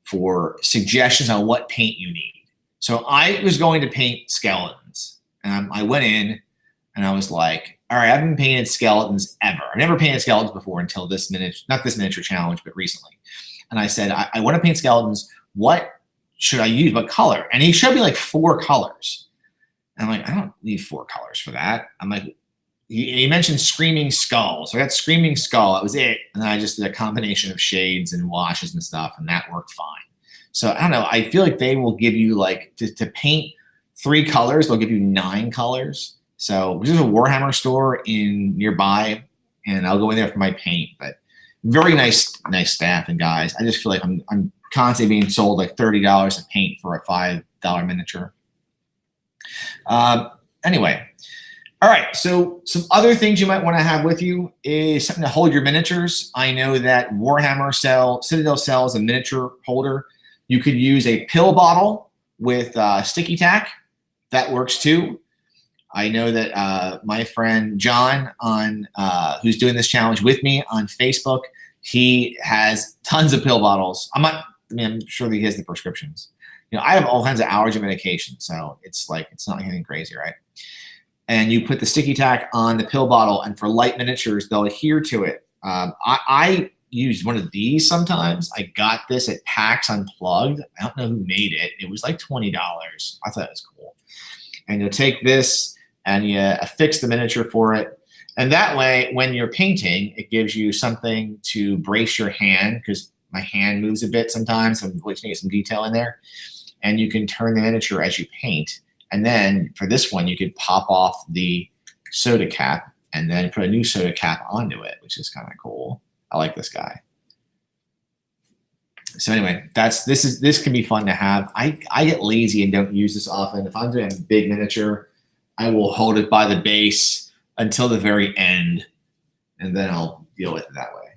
for suggestions on what paint you need. So I was going to paint skeletons. And I went in and I was like, all right, I haven't painted skeletons ever. I've never painted skeletons before until this miniature, not this miniature challenge, but recently. And I said, I want to paint skeletons. What should I use? What color? And he showed me like 4 colors. And I'm like, I don't need 4 colors for that. I'm like, he mentioned Screaming Skull. So I got Screaming Skull. That was it. And then I just did a combination of shades and washes and stuff, and that worked fine. So I don't know. I feel like they will give you like, to paint 3 colors, they'll give you 9 colors. So there's a Warhammer store nearby, and I'll go in there for my paint. But very nice staff and guys. I just feel like I'm constantly being sold like $30 of paint for a $5 miniature. Anyway, all right. So some other things you might want to have with you is something to hold your miniatures. I know that Citadel sells a miniature holder. You could use a pill bottle with sticky tack. That works too. I know that my friend John, who's doing this challenge with me on Facebook, he has tons of pill bottles. I'm sure that he has the prescriptions. I have all kinds of allergy medication, so it's not anything crazy, right? And you put the sticky tack on the pill bottle, and for light miniatures, they'll adhere to it. I use one of these sometimes. I got this at PAX Unplugged. I don't know who made it. It was like $20. I thought it was cool. And you'll take this and you affix the miniature for it. And that way, when you're painting, it gives you something to brace your hand, because my hand moves a bit sometimes. So I'm looking to get some detail in there. And you can turn the miniature as you paint. And then for this one, you could pop off the soda cap and then put a new soda cap onto it, which is kind of cool. I like this guy. So anyway, this can be fun to have. I get lazy and don't use this often. If I'm doing a big miniature, I will hold it by the base until the very end, and then I'll deal with it that way.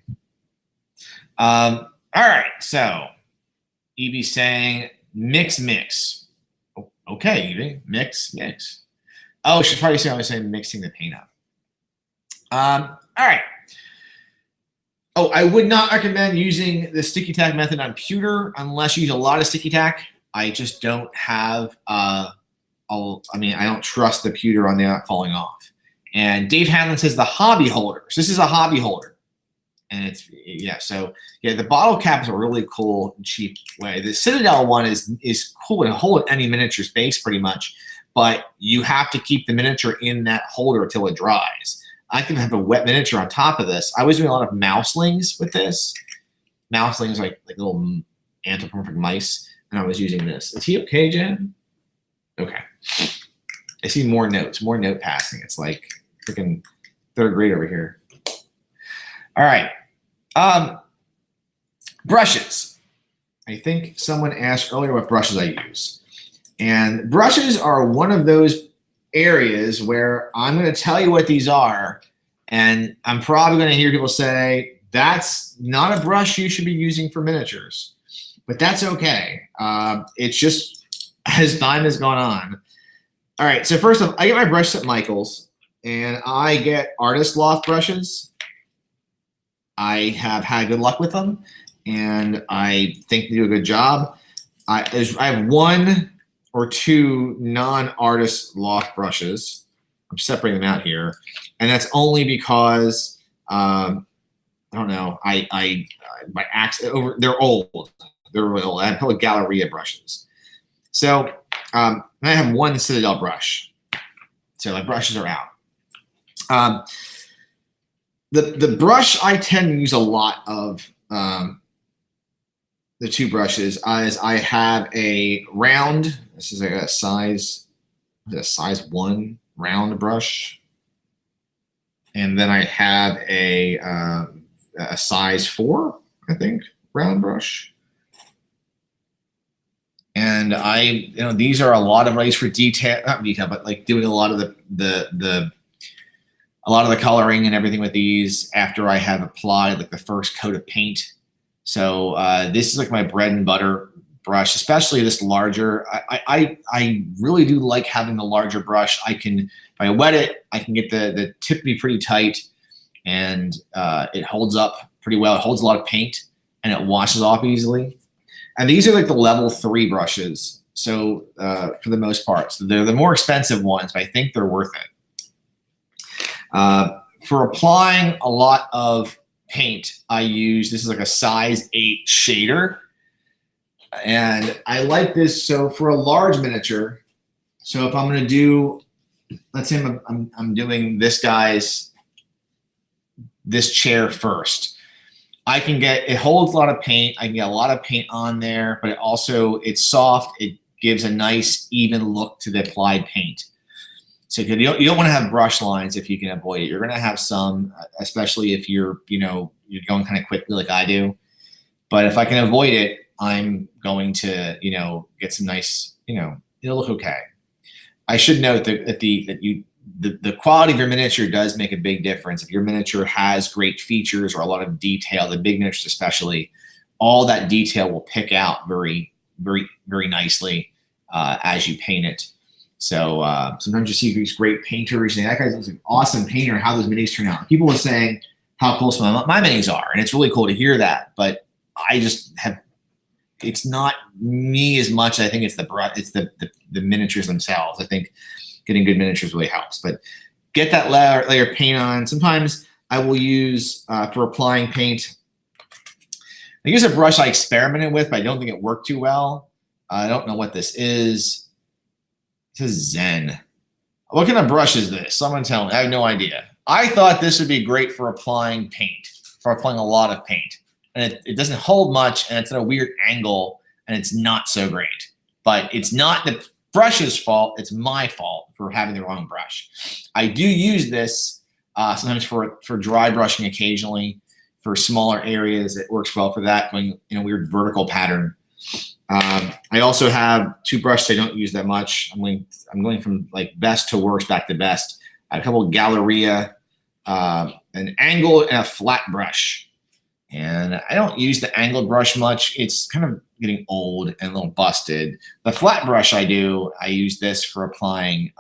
All right, so Evie's saying mix. Oh, okay, Evie, mix. Oh, she's probably saying I was saying mixing the paint up. All right. Oh, I would not recommend using the sticky tack method on pewter unless you use a lot of sticky tack. I just don't have, I don't trust the pewter on there not falling off. And Dave Hanlon says the hobby holder. So this is a hobby holder. And the bottle cap is a really cool and cheap way. The Citadel one is cool to hold any miniature space pretty much, but you have to keep the miniature in that holder until it dries. I can have a wet miniature on top of this. I was doing a lot of mouselings with this. Mouselings like little anthropomorphic mice, and I was using this. Is he okay, Jen? Okay. I see more note passing. It's like freaking 3rd grade over here. All right. Brushes. I think someone asked earlier what brushes I use. And brushes are one of those areas where I'm going to tell you what these are, and I'm probably going to hear people say, that's not a brush you should be using for miniatures, but that's okay. It's just as time has gone on. All right, so first off, I get my brushes at Michael's, and I get Artist Loft brushes. I have had good luck with them, and I think they do a good job. I have 1 or 2 non-Artist Loft brushes. I'm separating them out here, and that's only because I don't know. My axe over. They're old. They're really old. I have probably Galleria brushes. So I have 1 Citadel brush. So my brushes are out. The brush I tend to use a lot of the 2 brushes is I have a round. This is like a size 1 round brush, and then I have a size 4, I think, round brush. And these are a lot of ways for detail, not detail, but like doing a lot of the coloring and everything with these after I have applied like the first coat of paint. So this is like my bread and butter brush, especially this larger. I really do like having the larger brush. If I wet it, I can get the tip to be pretty tight, and it holds up pretty well. It holds a lot of paint, and it washes off easily. And these are like the level 3 brushes. So for the most part, so they're the more expensive ones, but I think they're worth it. For applying a lot of paint, this is like a size 8 shader. And I like this. So for a large miniature, so if I'm going to do, let's say I'm doing this chair first, it holds a lot of paint. I can get a lot of paint on there, but it's soft. It gives a nice even look to the applied paint. So you don't want to have brush lines if you can avoid it. You're going to have some, especially if you're going kind of quickly like I do. But if I can avoid it, I'm going to, get some nice, it'll look okay. I should note that the quality of your miniature does make a big difference. If your miniature has great features or a lot of detail, the big miniatures especially, all that detail will pick out very, very, very nicely as you paint it. So sometimes you see these great painters, and that guy's an awesome painter, how those minis turn out. People are saying how cool some of my minis are, and it's really cool to hear that. But I just it's not me as much. I think it's the miniatures themselves. I think getting good miniatures really helps. But get that layer of paint on. Sometimes I will use, for applying paint, I use a brush I experimented with, but I don't think it worked too well. I don't know what this is. This is Zen. What kind of brush is this? Someone tell me. I have no idea. I thought this would be great for applying paint, for applying a lot of paint. And it doesn't hold much, and it's at a weird angle, and it's not so great. But it's not the brush's fault. It's my fault for having the wrong brush. I do use this sometimes for dry brushing occasionally. For smaller areas, it works well for that, going in a weird vertical pattern. I also have 2 brushes I don't use that much. I'm going from like best to worst back to best. I have a couple of Galleria, an angle and a flat brush. And I don't use the angled brush much. It's kind of getting old and a little busted. The flat brush I use this for applying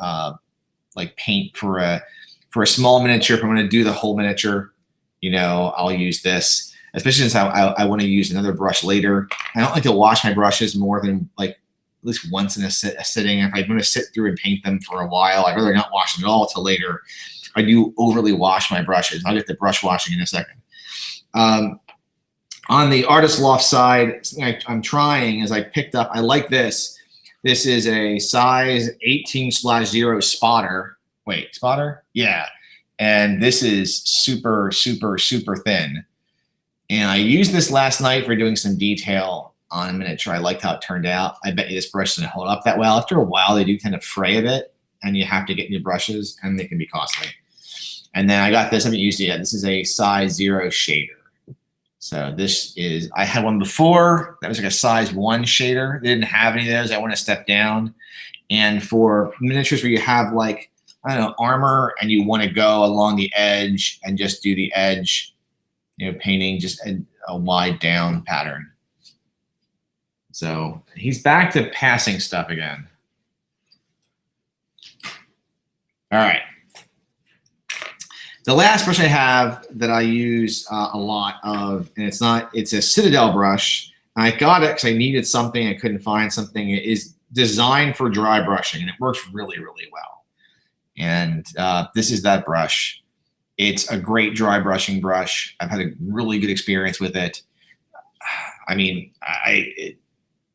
like paint for a small miniature. If I'm going to do the whole miniature, I'll use this. Especially since I want to use another brush later. I don't like to wash my brushes more than like at least once in a sitting. If I'm going to sit through and paint them for a while, I'd rather not wash them at all till later. I do overly wash my brushes. I'll get the brush washing in a second. On the Artist Loft side, something I'm trying is I picked up, I like this. This is a size 18/0 spotter. Wait, spotter? Yeah. And this is super, super, super thin. And I used this last night for doing some detail on a miniature. I liked how it turned out. I bet you this brush doesn't hold up that well. After a while, they do tend to fray a bit, and you have to get new brushes, and they can be costly. And then I got this. I haven't used it yet. This is a size 0 shader. So this is, I had one before that was like a size 1 shader. They didn't have any of those. I want to step down, And for miniatures where you have like, I don't know, armor and you want to go along the edge and just do the edge, painting just a wide down pattern. So he's back to passing stuff again. All right. The last brush I have that I use a lot of, and it's a Citadel brush. I got it because I needed something. I couldn't find something. It is designed for dry brushing, and it works really, really well. And this is that brush. It's a great dry brushing brush. I've had a really good experience with it. I mean,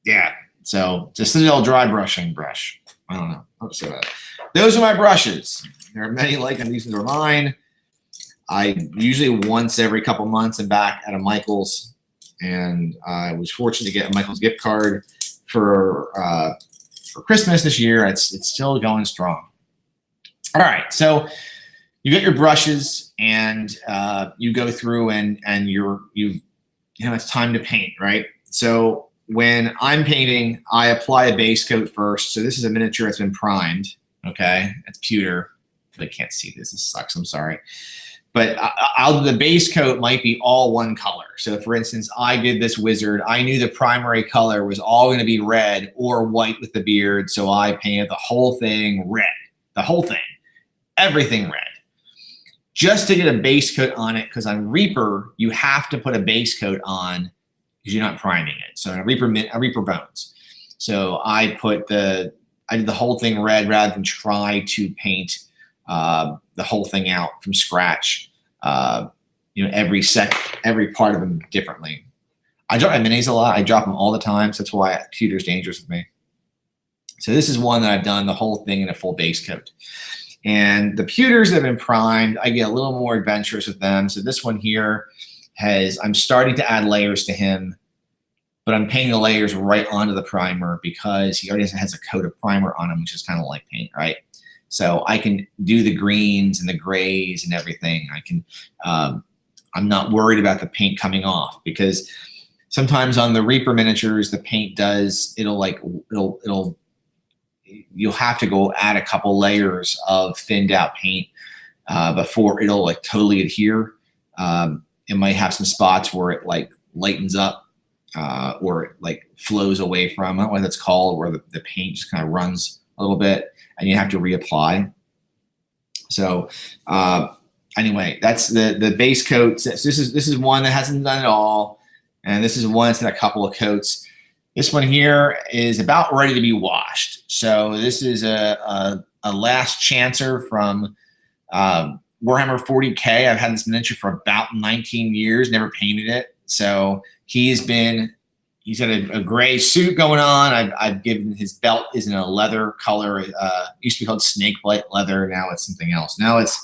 yeah. So it's a Citadel dry brushing brush. I don't know. I'll just say that. Those are my brushes. There are many like them. These are mine. I usually once every couple months I'm back at a Michael's, and I was fortunate to get a Michael's gift card for Christmas this year. It's still going strong. All right, so you get your brushes and you go through and it's time to paint, right? So when I'm painting, I apply a base coat first. So this is a miniature that's been primed. Okay, it's pewter. I can't see this. This sucks. I'm sorry. But the base coat might be all one color. So for instance, I did this wizard. I knew the primary color was all going to be red or white with the beard. So I painted the whole thing red. The whole thing. Everything red. Just to get a base coat on it, because on Reaper, you have to put a base coat on because you're not priming it. So on a Reaper Bones. So I did the whole thing red rather than try to paint the whole thing out from scratch. Every part of them differently. I drop my minis a lot. I drop them all the time. So that's why pewter's dangerous with me. So this is one that I've done the whole thing in a full base coat. And the pewters that have been primed, I get a little more adventurous with them. So this one here I'm starting to add layers to him, but I'm painting the layers right onto the primer because he already has a coat of primer on him, which is kind of like paint, right? So I can do the greens and the grays and everything. I can, I'm not worried about the paint coming off because sometimes on the Reaper miniatures, the paint you'll have to go add a couple layers of thinned out paint before it'll like totally adhere. It might have some spots where it like lightens up or it like flows away from, I don't know what that's called, where the paint just kind of runs a little bit and you have to reapply. So anyway, that's the base coat. So this is one that hasn't done it all. And this is one that's in a couple of coats. This one here is about ready to be washed. So this is a last chancer from Warhammer 40K. I've had this miniature for about 19 years, never painted it. So he's got a gray suit going on. I've given his belt is in a leather color. It used to be called snakebite leather. Now it's something else. Now it's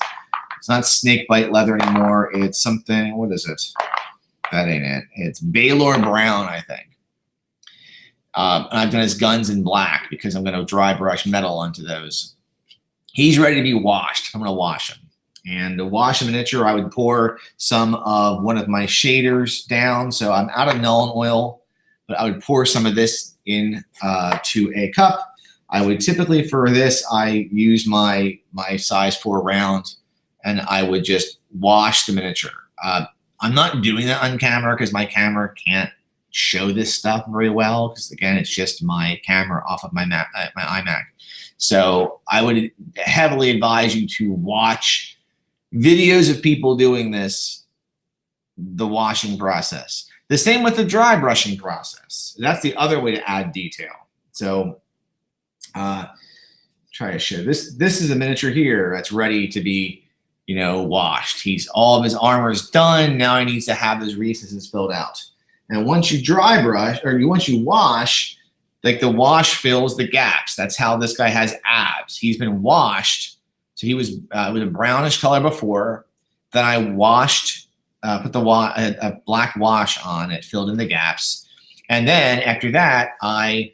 not snakebite leather anymore. It's something, what is it? That ain't it. It's Baylor Brown, I think. And I've done his guns in black because I'm going to dry brush metal onto those. He's ready to be washed. I'm going to wash him. And to wash a miniature, I would pour some of one of my shaders down. So I'm out of Nuln oil, but I would pour some of this in to a cup. I would typically, for this, I use my size 4 round, and I would just wash the miniature. I'm not doing that on camera because my camera can't show this stuff very well because, again, it's just my camera off of my iMac. So I would heavily advise you to watch videos of people doing the washing process. The same with the dry brushing process. That's the other way to add detail. So try to show this. This is a miniature here that's ready to be, washed. All of his armor is done. Now he needs to have those recesses filled out. And once you dry brush, or once you wash, like the wash fills the gaps. That's how this guy has abs. He's been washed. So he was a brownish color before. Then I washed, put a black wash on it, filled in the gaps. And then after that, I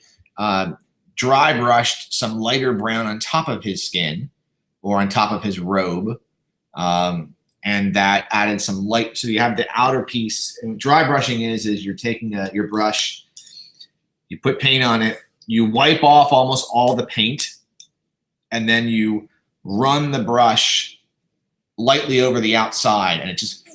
dry brushed some lighter brown on top of his skin or on top of his robe. And that added some light. So you have the outer piece. And dry brushing is you're taking your brush, you put paint on it, you wipe off almost all the paint, and then you run the brush lightly over the outside, and it just,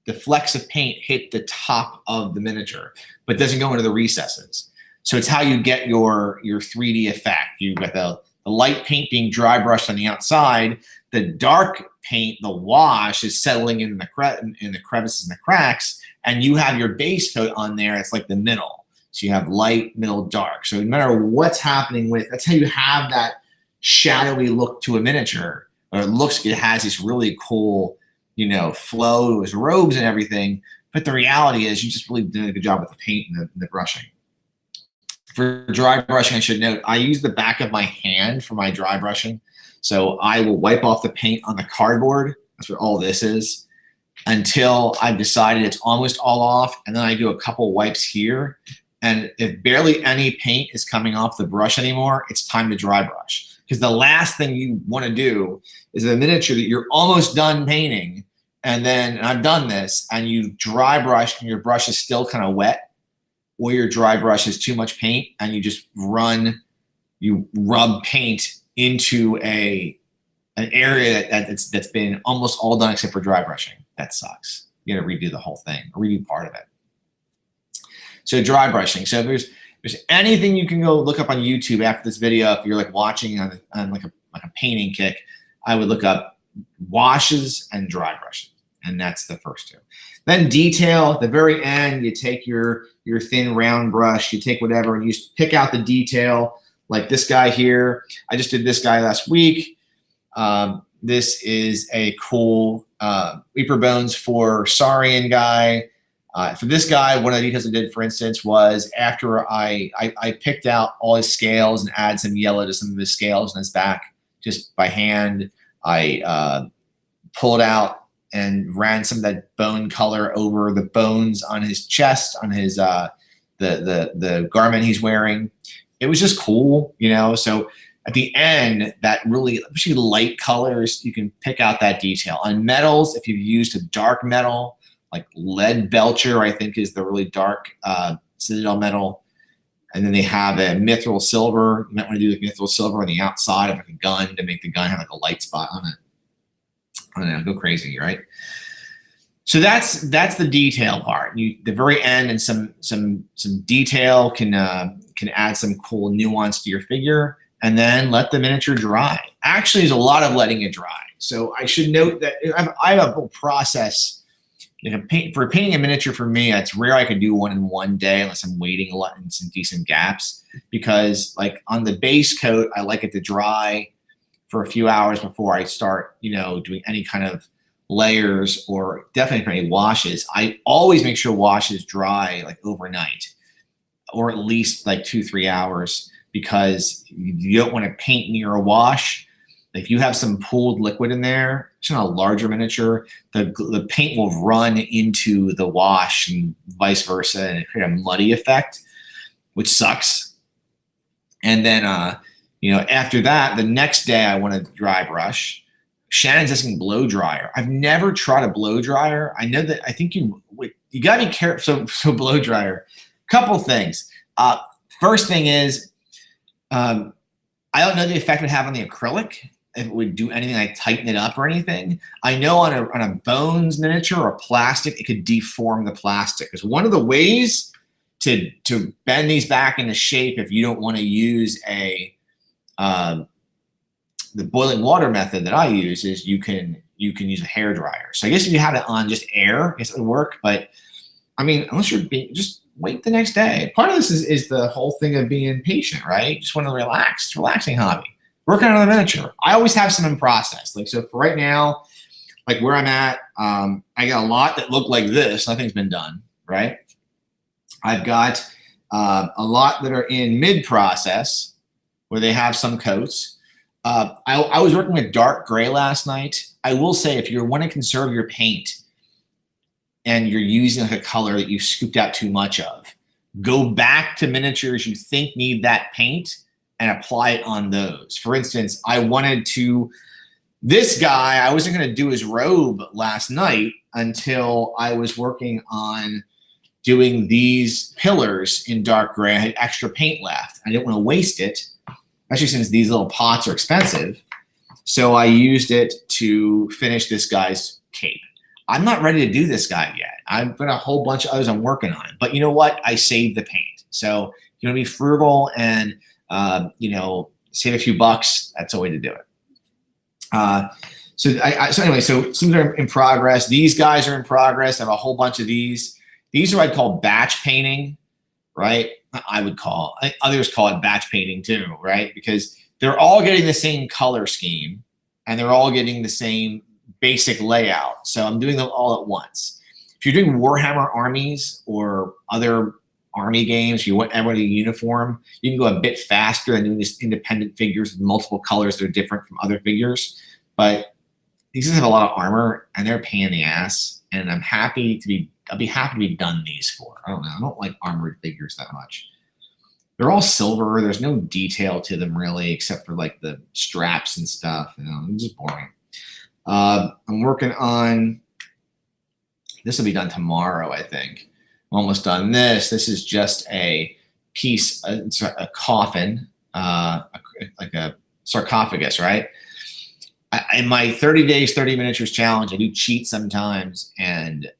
the flecks of paint hit the top of the miniature, but doesn't go into the recesses. So it's how you get your 3D effect. You've got the light paint being dry brushed on the outside, the dark paint, the wash, is settling in the crevices and the cracks, and you have your base coat on there. It's like the middle. So you have light, middle, dark. So no matter what's happening with, that's how you have that shadowy look to a miniature. Or it has this really cool, flow to his robes and everything. But the reality is you just really did a good job with the paint and the brushing. For dry brushing, I should note, I use the back of my hand for my dry brushing. So I will wipe off the paint on the cardboard. That's what all this is, until I've decided it's almost all off. And then I do a couple wipes here. And if barely any paint is coming off the brush anymore, it's time to dry brush. Because the last thing you want to do is a miniature that you're almost done painting, and I've done this, and you dry brush and your brush is still kind of wet, or your dry brush has too much paint, and you just rub paint into an area that's been almost all done except for dry brushing. That sucks. You got to redo the whole thing, or redo part of it. So dry brushing. So if there's anything you can go look up on YouTube after this video, if you're like watching on like a painting kick, I would look up washes and dry brushing, and that's the first two. Then detail. At the very end, you take your thin round brush, you take whatever, and you pick out the detail. Like this guy here, I just did this guy last week. This is a cool Reaper Bones for Saurian guy. For this guy, one of the details I did, for instance, was after I picked out all his scales and add some yellow to some of his scales on his back, just by hand. I pulled out and ran some of that bone color over the bones on his chest, on his the garment he's wearing. It was just cool, So at the end, that really, especially light colors, you can pick out that detail. On metals, if you've used a dark metal, like lead belcher, I think is the really dark citadel metal. And then they have a mithril silver. You might want to do the mithril silver on the outside of like a gun to make the gun have like a light spot on it. I don't know, go crazy, right? So that's the detail part. The very end, and some detail can add some cool nuance to your figure, and then let the miniature dry. Actually, there's a lot of letting it dry. So I should note that I have a whole process. For painting a miniature, for me, it's rare I can do one in one day unless I'm waiting a lot in some decent gaps. Because like on the base coat, I like it to dry for a few hours before I start, doing any kind of layers, or definitely for any washes. I always make sure washes dry like overnight, or at least like 2-3 hours, because you don't want to paint near a wash. If you have some pooled liquid in there, it's not a larger miniature, the paint will run into the wash and vice versa, and create a muddy effect, which sucks. And then, after that, the next day I want to dry brush. Shannon's asking blow dryer. I've never tried a blow dryer. I know that, I think you gotta be careful. So blow dryer, couple things. First thing is, I don't know the effect it would have on the acrylic, if it would do anything like tighten it up or anything. I know on a bones miniature or plastic, it could deform the plastic. Because one of the ways to bend these back into shape, if you don't want to use the boiling water method that I use, is you can use a hair dryer. So I guess if you had it on just air, I guess it would work. But I mean, unless you're just wait the next day. Part of this is the whole thing of being patient, right? Just want to relax. It's a relaxing hobby. Working on a miniature. I always have some in process. Like, so for right now, like where I'm at, I got a lot that look like this. Nothing's been done, right? I've got a lot that are in mid-process where they have some coats. I was working with dark gray last night. I will say, if you want to conserve your paint and you're using like a color that you've scooped out too much of, go back to miniatures you think need that paint and apply it on those. For instance, this guy, I wasn't going to do his robe last night until I was working on doing these pillars in dark gray. I had extra paint left. I didn't want to waste it, especially since these little pots are expensive. So I used it to finish this guy's cape. I'm not ready to do this guy yet. I've got a whole bunch of others I'm working on. But you know what? I saved the paint. So you want to be frugal and, you know, save a few bucks. That's a way to do it. So anyway, so some are in progress. These guys are in progress. I have a whole bunch of these. These are what I'd call batch painting, right? I think others call it batch painting too, right? Because they're all getting the same color scheme and they're all getting the same basic layout. So I'm doing them all at once. If you're doing Warhammer armies or other army games, you want everybody in uniform, you can go a bit faster than doing just independent figures with multiple colors that are different from other figures. But these guys have a lot of armor and they're a pain in the ass. And I'll be happy to be done these for. I don't know. I don't like armored figures that much. They're all silver. There's no detail to them really, except for like the straps and stuff. You know, it's just boring. I'm working on, this will be done tomorrow, I think. I'm almost done this. This is just a piece, it's a coffin, like a sarcophagus, right? In my 30 days, 30 miniatures challenge, I do cheat sometimes. And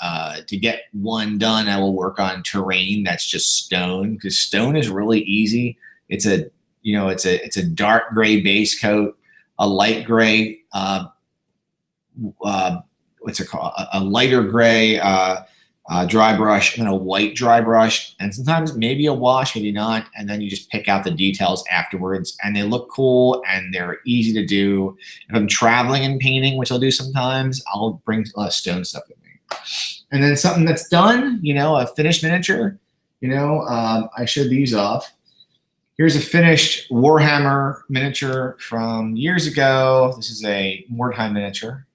to get one done, I will work on terrain that's just stone, because stone is really easy. It's a, you know, it's a dark gray base coat, a light gray, what's it called? A lighter gray dry brush, and then a white dry brush, and sometimes maybe a wash, maybe not, and then you just pick out the details afterwards, and they look cool and they're easy to do. If I'm traveling and painting, which I'll do sometimes, I'll bring a lot of stone stuff with me. And then something that's done, you know, a finished miniature, you know, I showed these off. Here's a finished Warhammer miniature from years ago. This is a Mordheim miniature.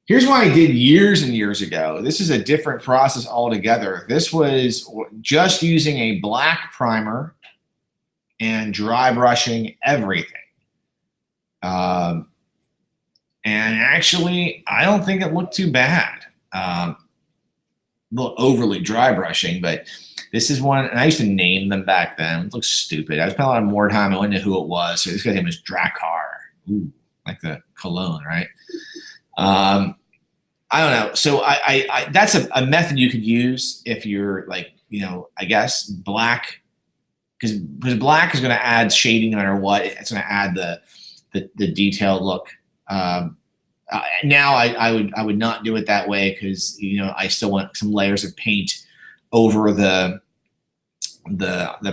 Here's what I did years and years ago. This is a different process altogether. This was just using a black primer and dry brushing everything. And actually, I don't think it looked too bad. A little overly dry brushing, but this is one, and I used to name them back then. It looks stupid. I was playing a lot of Mordheim. I didn't know who it was. So this guy's name was Drakkar. Ooh, like the cologne, right? I don't know. So I that's a method you could use if you're like, you know, I guess black, because black is going to add shading no matter what. It's going to add the detailed look. Now I would not do it that way, because, you know, I still want some layers of paint over the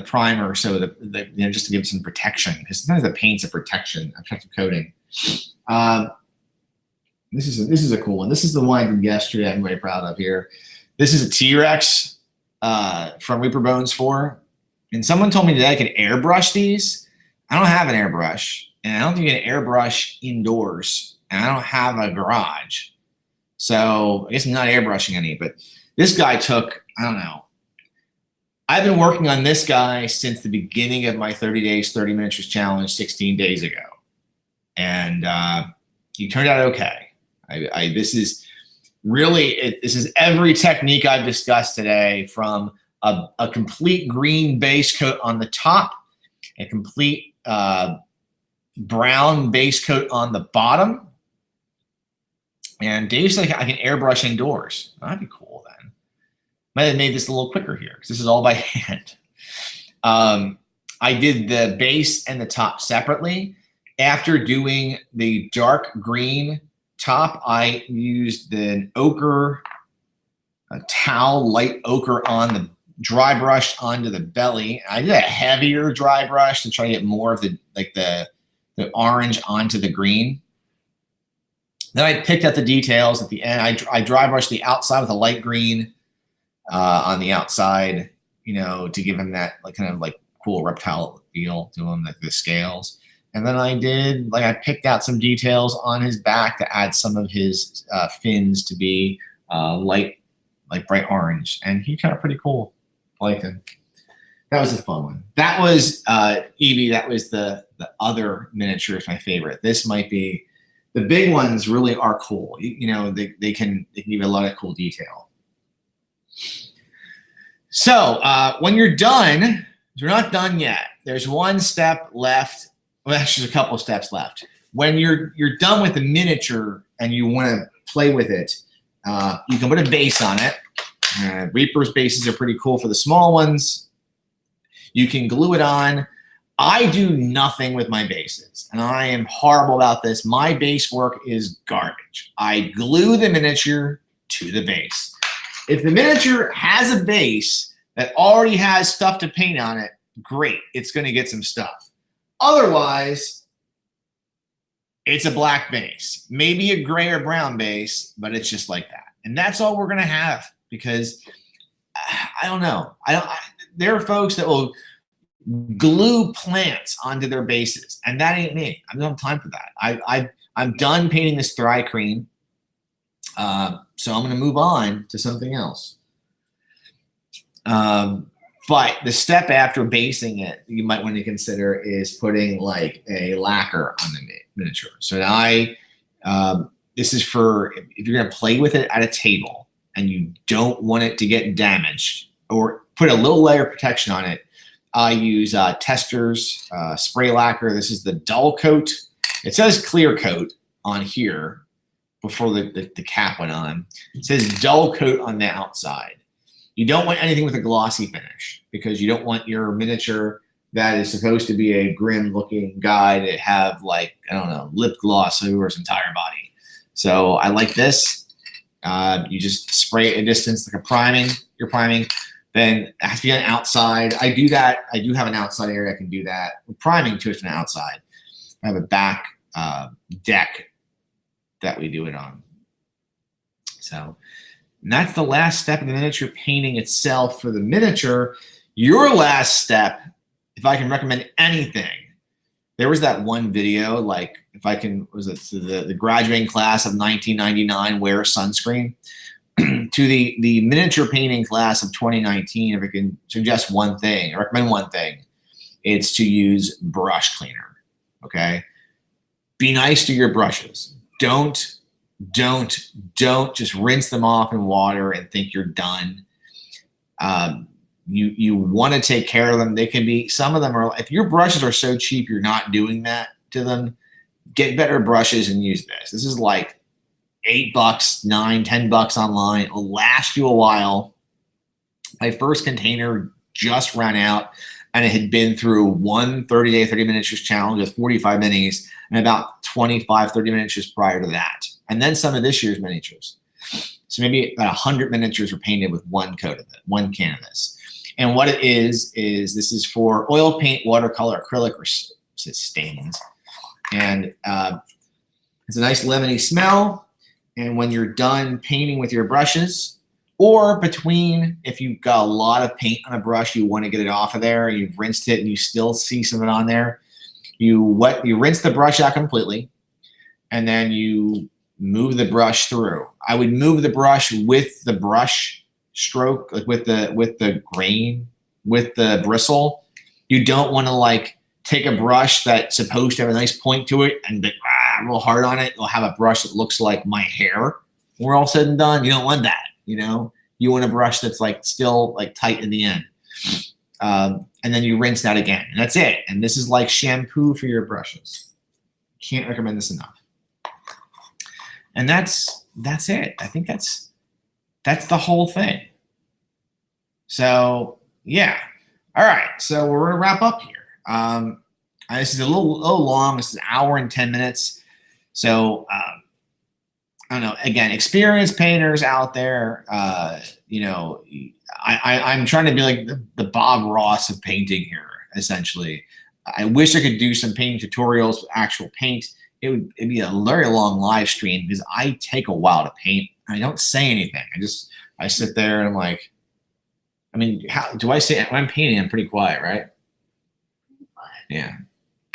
primer, so you know, just to give some protection, because sometimes the paint's a protection, a protective coating. This is a cool one. This is the one I did yesterday. I'm very proud of here. This is a T-Rex from Reaper Bones 4. And someone told me that I could airbrush these. I don't have an airbrush, and I don't think you can airbrush indoors, and I don't have a garage. So I guess I'm not airbrushing any, but this guy took, I don't know. I've been working on this guy since the beginning of my 30 days, 30 miniatures challenge 16 days ago. And he turned out okay. This is really, this is every technique I've discussed today, from a complete green base coat on the top, a complete brown base coat on the bottom. And Dave's like, I can airbrush indoors. That'd be cool then. Might have made this a little quicker here, because this is all by hand. I did the base and the top separately. After doing the dark green top, I used an ochre, a towel, light ochre on the dry brush onto the belly. I did a heavier dry brush to try to get more of the orange onto the green. Then I picked out the details at the end. I dry brushed the outside with a light green on the outside, you know, to give him that like kind of like cool reptile feel to him, like the scales. And then I picked out some details on his back to add some of his fins to be light, like bright orange. And he turned out pretty cool. I liked him. That was a fun one. That was Evie. That was the other miniature is my favorite. This might be, the big ones really are cool. You know, they can give you a lot of cool detail. So when you're done, you're not done yet. There's one step left. Well, actually, there's a couple of steps left. When you're done with the miniature and you want to play with it, you can put a base on it. Reaper's bases are pretty cool for the small ones. You can glue it on. I do nothing with my bases, and I am horrible about this. My base work is garbage. I glue the miniature to the base. If the miniature has a base that already has stuff to paint on it, great. It's going to get some stuff. Otherwise, it's a black base, maybe a gray or brown base, but it's just like that. And that's all we're going to have, because I don't know. There are folks that will glue plants onto their bases, and that ain't me. I don't have time for that. I'm done painting this Thri-Kreen, so I'm going to move on to something else. But the step after basing it, you might want to consider is putting like a lacquer on the miniature. So now this is for if you're going to play with it at a table and you don't want it to get damaged, or put a little layer of protection on it. I use Tester's spray lacquer. This is the dull coat. It says clear coat on here before the cap went on. It says dull coat on the outside. You don't want anything with a glossy finish, because you don't want your miniature that is supposed to be a grim looking guy to have, like, I don't know, lip gloss over his entire body. So I like this. You just spray it a distance like a priming. You're priming. Then it has to be on outside. I do that. I do have an outside area. I can do that. With priming too, it's an outside. I have a back deck that we do it on. So, and that's the last step in the miniature painting itself for the miniature. Your last step, if I can recommend anything, there was that one video, like, if I can, was it the graduating class of 1999 wear sunscreen? To the miniature painting class of 2019, if I can suggest one thing, or recommend one thing, it's to use brush cleaner, okay? Be nice to your brushes. Don't just rinse them off in water and think you're done. You want to take care of them. They can be, some of them are, if your brushes are so cheap you're not doing that to them, get better brushes and use this. This is like $8, $9, $10 online. It'll last you a while. My first container just ran out, and it had been through one 30-day 30 miniatures challenge with 45 minis and about 25, 30 miniatures prior to that. And then some of this year's miniatures. So maybe about 100 miniatures were painted with one coat of it, one can of this. And what it is this is for oil paint, watercolor, acrylic, or stains. And it's a nice lemony smell. And when you're done painting with your brushes, or between, if you've got a lot of paint on a brush, you want to get it off of there, and you've rinsed it and you still see some of it on there, you rinse the brush out completely, and then you move the brush through. I would move the brush with the brush stroke, like with the grain, with the bristle. You don't want to like take a brush that's supposed to have a nice point to it and be real hard on it. You'll have a brush that looks like my hair when we're all said and done. You don't want that, you know? You want a brush that's like still like tight in the end. And then you rinse that again, and that's it. And this is like shampoo for your brushes. Can't recommend this enough. And that's it. I think that's the whole thing. So yeah. All right. So we're gonna wrap up here. This is a little long. This is an hour and 10 minutes. So I don't know. Again, experienced painters out there. You know, I'm trying to be like the Bob Ross of painting here. Essentially, I wish I could do some painting tutorials with actual paint. It'd be a very long live stream, because I take a while to paint. I don't say anything. I sit there and I'm like, I mean, how do I say, when I'm painting, I'm pretty quiet, right? Yeah.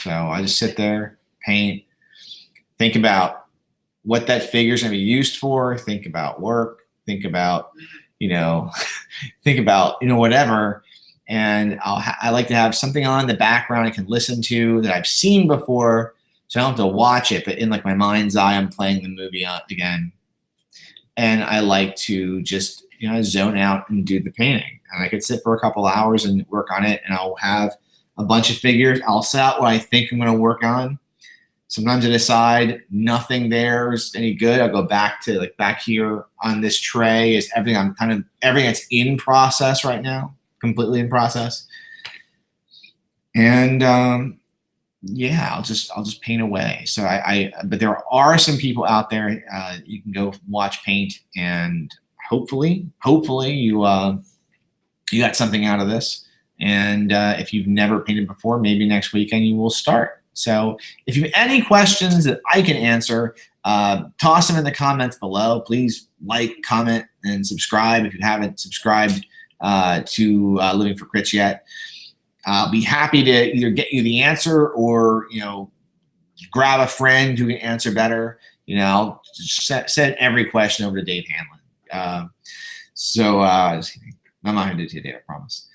So I just sit there, paint, think about what that figure's gonna be used for, think about work, think about, you know, whatever. And I like to have something on in the background I can listen to that I've seen before, so I don't have to watch it, but in like my mind's eye, I'm playing the movie again. And I like to just zone out and do the painting. And I could sit for a couple hours and work on it, and I'll have a bunch of figures. I'll set out what I think I'm going to work on. Sometimes I decide nothing there is any good. I'll go back to back here on this tray is everything. Everything that's in process right now, completely in process. And yeah, I'll just paint away. So but there are some people out there you can go watch paint, and hopefully you got something out of this. And if you've never painted before, maybe next weekend you will start. So if you have any questions that I can answer, toss them in the comments below. Please like, comment, and subscribe if you haven't subscribed to Living for Crits yet. I'll be happy to either get you the answer or, grab a friend who can answer better. I'll send every question over to Dave Hanlon. I'm not going to do it today, I promise.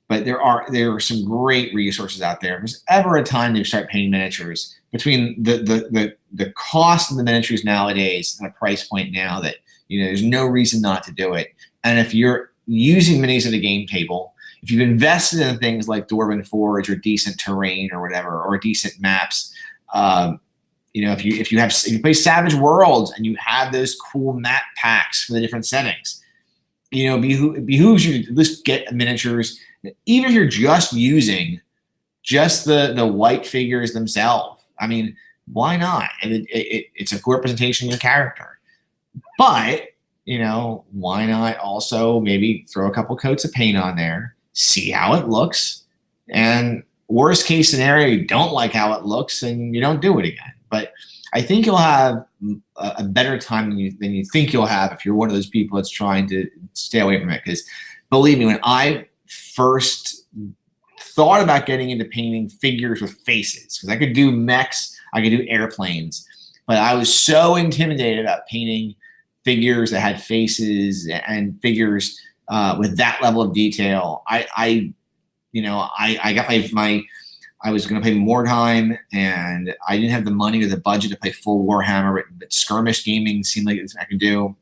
But there are some great resources out there. If there's ever a time to start painting miniatures, between the cost of the miniatures nowadays and a price point now that there's no reason not to do it. And if you're using minis at a game table, if you've invested in things like Dwarven Forge or decent terrain or whatever, or decent maps, if you play Savage Worlds and you have those cool map packs for the different settings, it behooves you to at least get miniatures. Even if you're just using the white figures themselves, I mean, why not? And it's a cool representation of your character. But, why not also maybe throw a couple coats of paint on there, see how it looks, and worst case scenario, you don't like how it looks and you don't do it again. But I think you'll have a better time than you think you'll have if you're one of those people that's trying to stay away from it. Because believe me, when I first thought about getting into painting figures with faces, because I could do mechs, I could do airplanes, but I was so intimidated about painting figures that had faces and figures with that level of detail. I got I was going to pay more time, and I didn't have the money or the budget to play full Warhammer, but skirmish gaming seemed like it's I could do.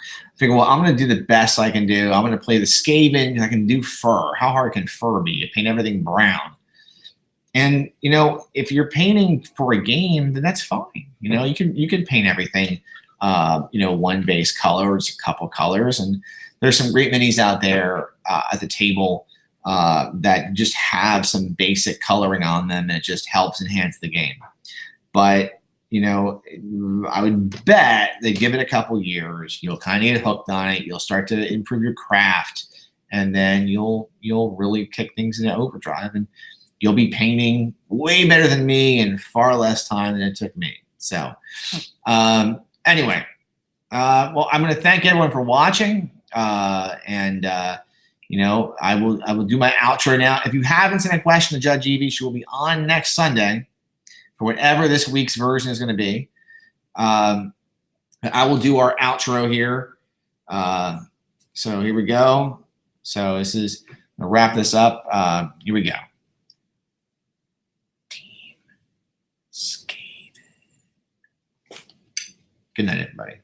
I figured, well, I'm going to do the best I can do. I'm going to play the Skaven. I can do fur. How hard can fur be? You paint everything brown. And, if you're painting for a game, then that's fine. You can paint everything, one base color or just a couple colors. And there's some great minis out there at the table that just have some basic coloring on them, and it just helps enhance the game. But I would bet they give it a couple years. You'll kind of get hooked on it. You'll start to improve your craft, and then you'll really kick things into overdrive, and you'll be painting way better than me in far less time than it took me. So, anyway, well, I'm going to thank everyone for watching, and I will do my outro now. If you haven't sent a question to Judge Evie, she will be on next Sunday for whatever this week's version is going to be. I will do our outro here. So here we go. So this is, I'm going to wrap this up. Here we go. Team Skaven. Good night, everybody.